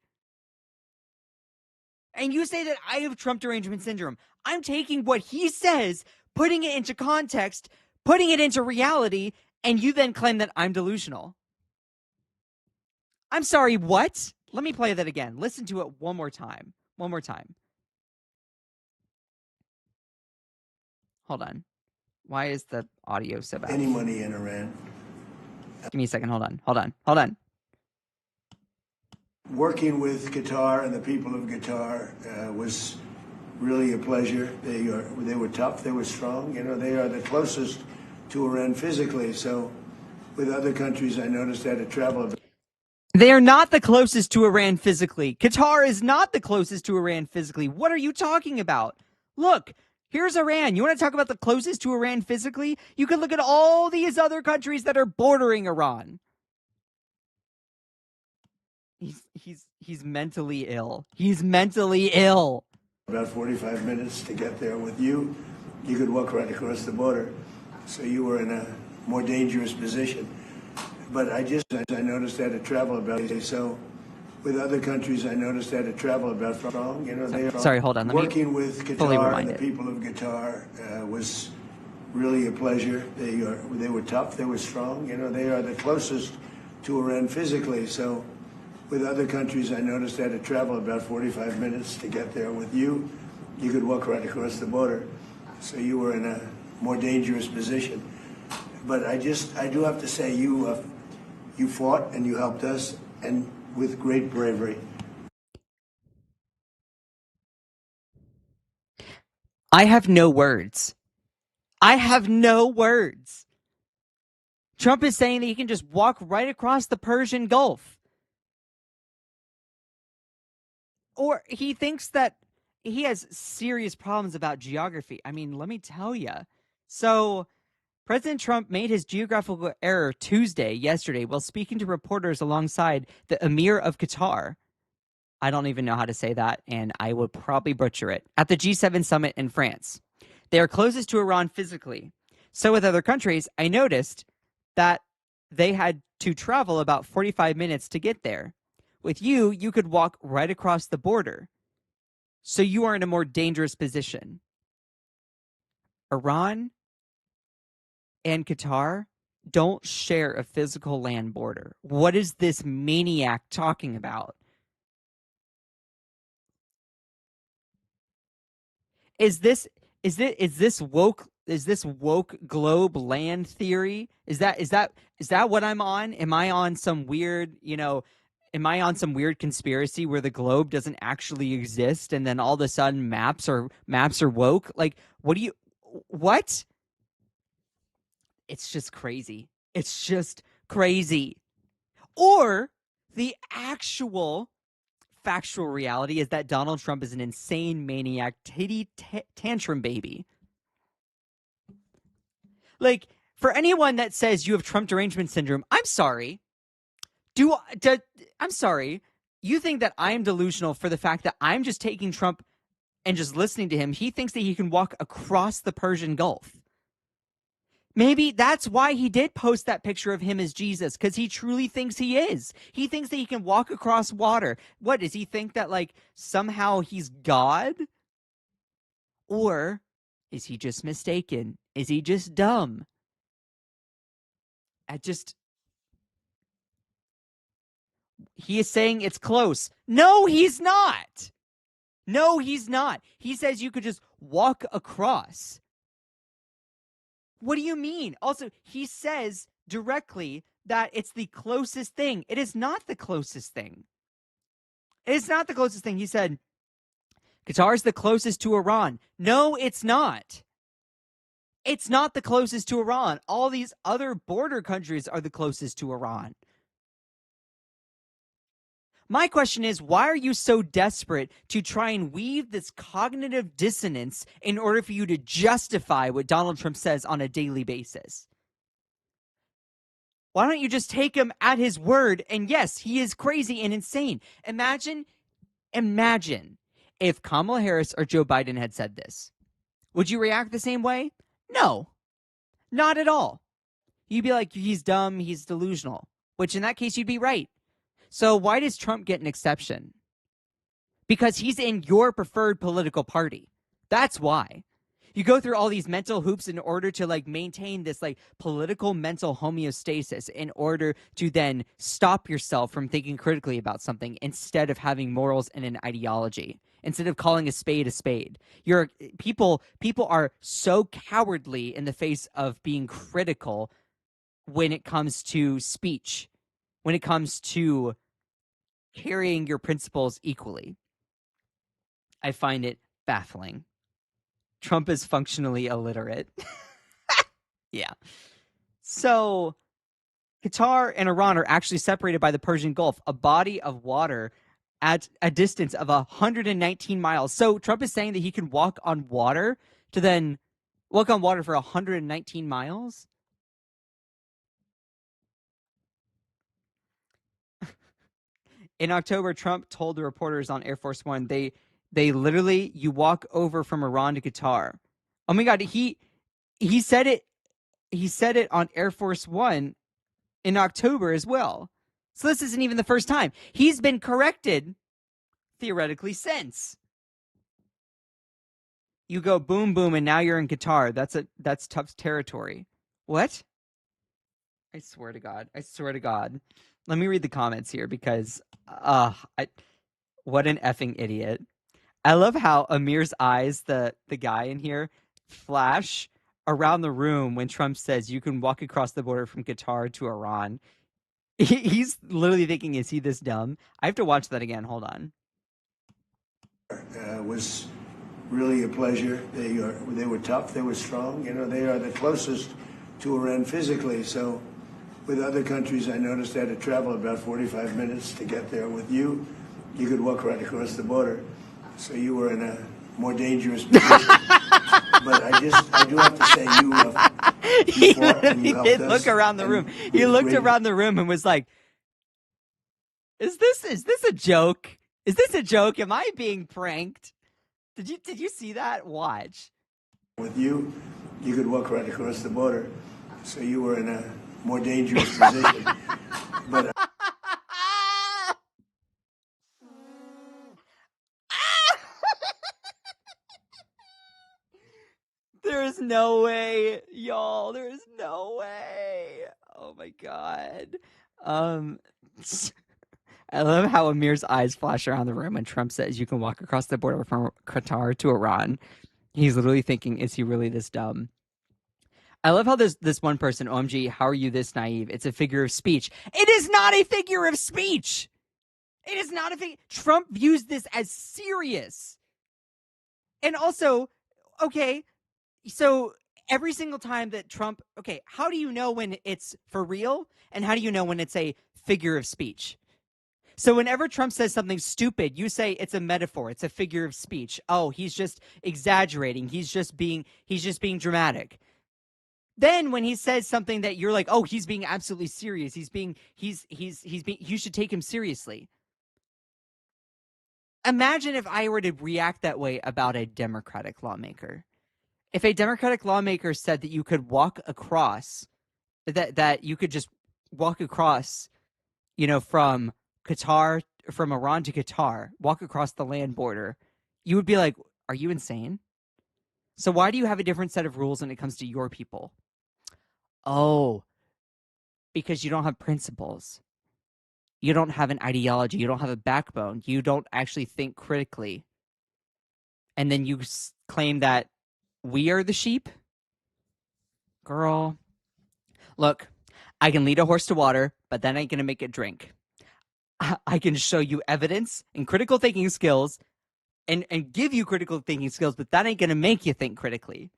And you say that I have Trump derangement syndrome. I'm taking what he says, putting it into context, putting it into reality, and you then claim that I'm delusional. I'm sorry, what? Let me play that again. Listen to it one more time. One more time. Hold on. Why is the audio so bad? Any money in Iran. Give me a second. Hold on. Working with Qatar and the people of Qatar was really a pleasure. They were tough. They were strong. You know, they are the closest to Iran physically. So with other countries, I noticed I had to travel. They are not the closest to Iran physically. Qatar is not the closest to Iran physically. What are you talking about? Look, here's Iran. You want to talk about the closest to Iran physically? You can look at all these other countries that are bordering Iran. He's mentally ill. He's mentally ill. About 45 minutes to get there. With you, you could walk right across the border. So you were in a more dangerous position. But I noticed I had to travel about. So with other countries, I noticed I had to travel about strong. You know, they are. Sorry, hold on. Let working me with fully Qatar rewind and the it. people of Qatar was really a pleasure. They were tough. They were strong. You know, they are the closest to Iran physically. So with other countries, I noticed I had to travel about 45 minutes to get there. With you, you could walk right across the border. So you were in a more dangerous position. But I do have to say, you fought and you helped us, and with great bravery. I have no words. I have no words. Trump is saying that he can just walk right across the Persian Gulf. Or he thinks that he has serious problems about geography. I mean, let me tell you. So, President Trump made his geographical error yesterday, while speaking to reporters alongside the Emir of Qatar. I don't even know how to say that, and I would probably butcher it. At the G7 summit in France. They are closest to Iran physically. So with other countries, I noticed that they had to travel about 45 minutes to get there. With you, you could walk right across the border. So you are in a more dangerous position. Iran and Qatar don't share a physical land border. What is this maniac talking about? Is this woke globe land theory? Is that what I'm on? Am I on some weird, am I on some weird conspiracy where the globe doesn't actually exist and then all of a sudden maps are woke? Like, what? It's just crazy. It's just crazy. Or the actual factual reality is that Donald Trump is an insane maniac, tantrum baby. Like, for anyone that says you have Trump derangement syndrome, I'm sorry. I'm sorry. You think that I am delusional for the fact that I'm just taking Trump and just listening to him. He thinks that he can walk across the Persian Gulf. Maybe that's why he did post that picture of him as Jesus, because he truly thinks he is. He thinks that he can walk across water. What, does he think that, like, somehow he's God? Or is he just mistaken? Is he just dumb? He is saying it's close. No, he's not. No, he's not. He says you could just walk across. What do you mean? Also, he says directly that it's the closest thing. It is not the closest thing. It is not the closest thing. He said, Qatar is the closest to Iran. No, it's not. It's not the closest to Iran. All these other border countries are the closest to Iran. My question is, why are you so desperate to try and weave this cognitive dissonance in order for you to justify what Donald Trump says on a daily basis? Why don't you just take him at his word? And yes, he is crazy and insane. Imagine if Kamala Harris or Joe Biden had said this. Would you react the same way? No, not at all. You'd be like, he's dumb, he's delusional, which in that case, you'd be right. So why does Trump get an exception? Because he's in your preferred political party. That's why. You go through all these mental hoops in order to like maintain this like political mental homeostasis in order to then stop yourself from thinking critically about something instead of having morals and an ideology. Instead of calling a spade a spade. People are so cowardly in the face of being critical when it comes to speech. When it comes to carrying your principles equally. I find it baffling. Trump is functionally illiterate. Yeah. So, Qatar and Iran are actually separated by the Persian Gulf, a body of water at a distance of 119 miles. So, Trump is saying that he can walk on water for 119 miles? In October, Trump told the reporters on Air Force One, they literally, you walk over from Iran to Qatar. Oh my God, he said it. He said it on Air Force One in October as well. So this isn't even the first time. He's been corrected theoretically since. You go boom boom and now you're in Qatar. That's tough territory. What? I swear to God. I swear to God. Let me read the comments here because what an effing idiot. I love how Amir's eyes, the guy in here, flash around the room when Trump says you can walk across the border from Qatar to Iran. He's literally thinking, is he this dumb? I have to watch that again. Hold on. It was really a pleasure. They were tough. They were strong. You know, they are the closest to Iran physically. So with other countries, I noticed I had to travel about 45 minutes to get there. With you, you could walk right across the border. So you were in a more dangerous position. But I do have to say, he did look around the room. He looked around the room and was like, is this a joke? Is this a joke? Am I being pranked? Did you see that? Watch. With you, you could walk right across the border. So you were in a more dangerous position. But there is no way, y'all. There is no way. Oh my God. I love how Amir's eyes flash around the room when Trump says you can walk across the border from Qatar to Iran. He's literally thinking, is he really this dumb? I love how this one person, OMG, how are you this naive? It's a figure of speech. It is not a figure of speech. It is not a figure. Trump views this as serious. And also, okay, so every single time that Trump, okay, how do you know when it's for real? And how do you know when it's a figure of speech? So whenever Trump says something stupid, you say it's a metaphor, it's a figure of speech. Oh, he's just exaggerating. He's just being dramatic. Then when he says something that you're like, "Oh, he's being absolutely serious. He's being you should take him seriously." Imagine if I were to react that way about a Democratic lawmaker. If a Democratic lawmaker said that you could walk across that you could just walk across, from Qatar, from Iran to Qatar, walk across the land border, you would be like, are you insane? So why do you have a different set of rules when it comes to your people? Oh, because you don't have principles. You don't have an ideology. You don't have a backbone. You don't actually think critically. And then you claim that we are the sheep? Girl, look, I can lead a horse to water, but that ain't going to make it drink. I can show you evidence and critical thinking skills and give you critical thinking skills, but that ain't going to make you think critically.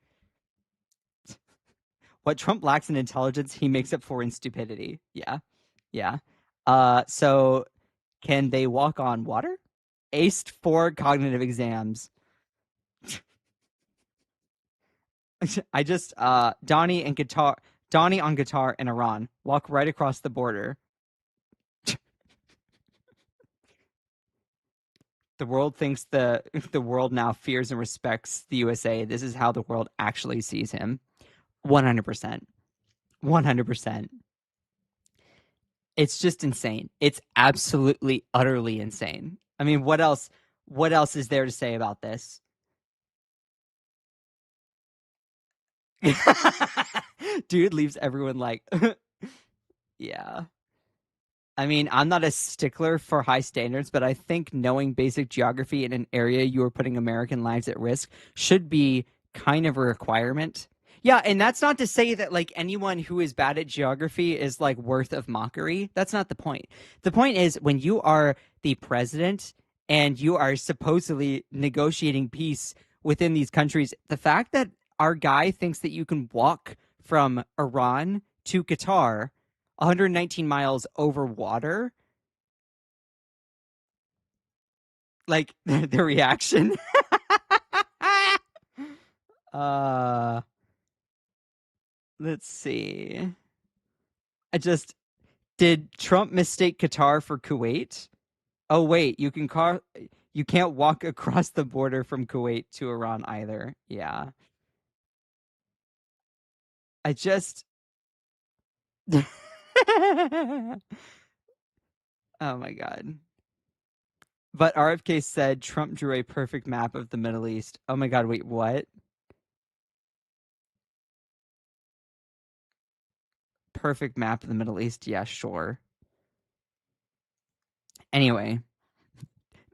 What Trump lacks in intelligence, he makes up for in stupidity. Yeah. Yeah. So can they walk on water? Aced 4 cognitive exams. I just Donnie on guitar in Iran walk right across the border. The world thinks the world now fears and respects the USA. This is how the world actually sees him. 100%. 100%. It's just insane. It's absolutely utterly insane. I mean, what else is there to say about this? Dude leaves everyone like yeah. I mean, I'm not a stickler for high standards, but I think knowing basic geography in an area you are putting American lives at risk should be kind of a requirement. Yeah, and that's not to say that like anyone who is bad at geography is like worth of mockery. That's not the point. The point is when you are the president and you are supposedly negotiating peace within these countries, the fact that our guy thinks that you can walk from Iran to Qatar 119 miles over water, like the reaction. uh let's see. I just Did Trump mistake Qatar for Kuwait? Oh wait, you can't walk across the border from Kuwait to Iran either. Yeah. I just Oh my god. But RFK said Trump drew a perfect map of the Middle East. Oh my god, wait, what? Perfect map of the Middle East? Yeah, sure. Anyway,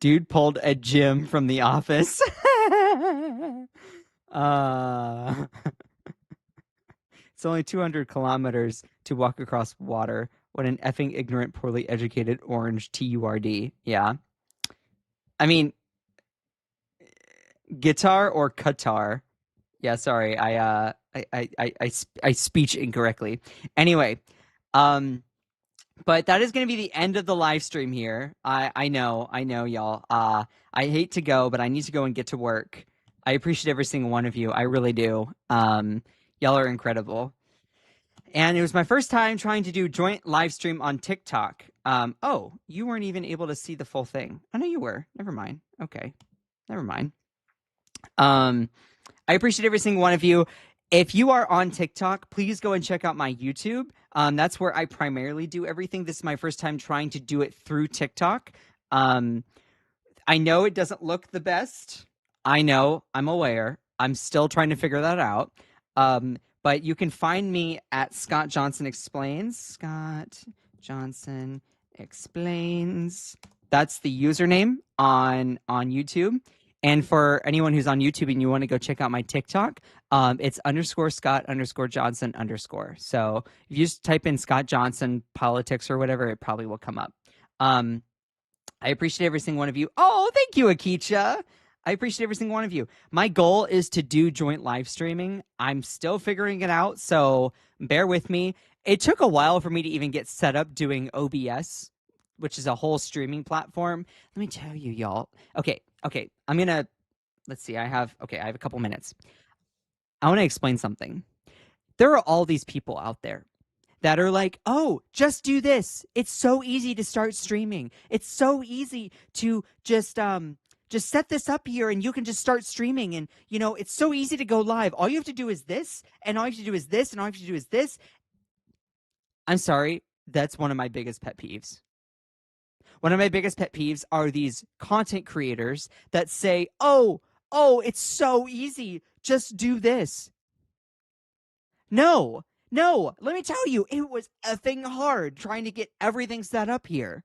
dude pulled a Jim from The Office. uh It's only 200 kilometers to walk across water. What an effing ignorant, poorly educated orange TURD. Yeah. I mean, guitar or Qatar? Yeah, sorry. I speech incorrectly. Anyway, but that is going to be the end of the live stream here. I know, y'all. I hate to go, but I need to go and get to work. I appreciate every single one of you. I really do. Y'all are incredible. And it was my first time trying to do joint live stream on TikTok. Oh, you weren't even able to see the full thing. I know you were. Never mind. Okay. Never mind. I appreciate every single one of you. If you are on TikTok, please go and check out my YouTube. That's where I primarily do everything. This is my first time trying to do it through TikTok. I know it doesn't look the best. I know. I'm aware. I'm still trying to figure that out. But you can find me at Scott Johnson Explains. Scott Johnson Explains. That's the username on YouTube. And for anyone who's on YouTube and you want to go check out my TikTok, it's _Scott_Johnson_. So if you just type in Scott Johnson politics or whatever, it probably will come up. I appreciate every single one of you. Oh, thank you, Akicha. I appreciate every single one of you. My goal is to do joint live streaming. I'm still figuring it out, so bear with me. It took a while for me to even get set up doing OBS. which is a whole streaming platform. Let me tell you, y'all. Okay, let's see. I have a couple minutes. I want to explain something. There are all these people out there that are like, oh, just do this. It's so easy to start streaming. It's so easy to just set this up here and you can just start streaming. And it's so easy to go live. All you have to do is this, and all you have to do is this, and all you have to do is this. I'm sorry, that's one of my biggest pet peeves. One of my biggest pet peeves are these content creators that say, oh, it's so easy. Just do this. No, let me tell you, it was effing hard trying to get everything set up here.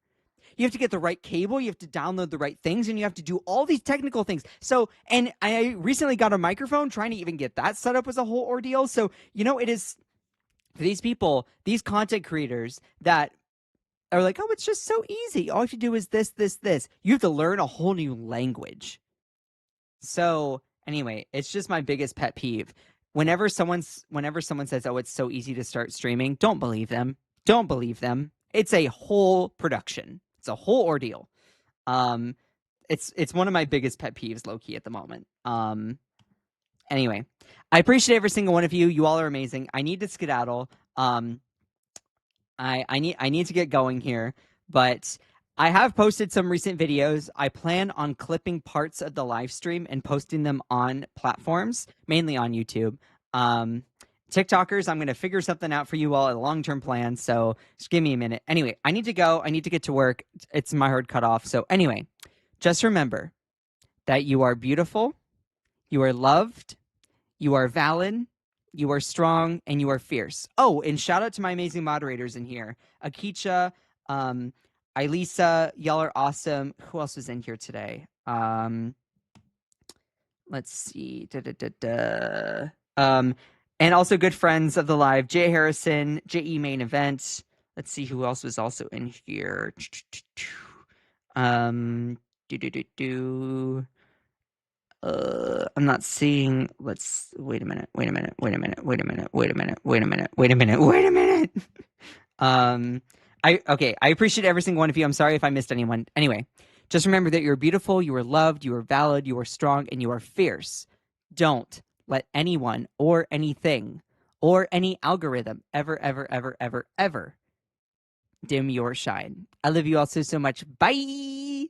You have to get the right cable, you have to download the right things, and you have to do all these technical things. So, and I recently got a microphone. Trying to even get that set up was a whole ordeal. So, it is for these people, these content creators that are like, oh, it's just so easy. All you have to do is this, this, this. You have to learn a whole new language. So, anyway, it's just my biggest pet peeve. Whenever someone says, "Oh, it's so easy to start streaming," don't believe them. Don't believe them. It's a whole production. It's a whole ordeal. It's one of my biggest pet peeves, low key, at the moment. Anyway, I appreciate every single one of you. You all are amazing. I need to skedaddle. I need to get going here, but I have posted some recent videos. I plan on clipping parts of the live stream and posting them on platforms, mainly on YouTube. TikTokers, I'm going to figure something out for you all, a long-term plan, so just give me a minute. Anyway, I need to go. I need to get to work. It's my hard cutoff. So anyway, just remember that you are beautiful, you are loved, you are valid, you are strong, and you are fierce. Oh, and shout out to my amazing moderators in here. Akicha, Ilisa, y'all are awesome. Who else was in here today? Let's see. And also good friends of the live, Jay Harrison, JE Main Event. Let's see who else was also in here. I'm not seeing. Let's wait a minute. I appreciate every single one of you. I'm sorry if I missed anyone. Anyway, just remember that you're beautiful, you are loved, you are valid, you are strong, and you are fierce. Don't let anyone or anything or any algorithm ever dim your shine. I love you all so much. Bye.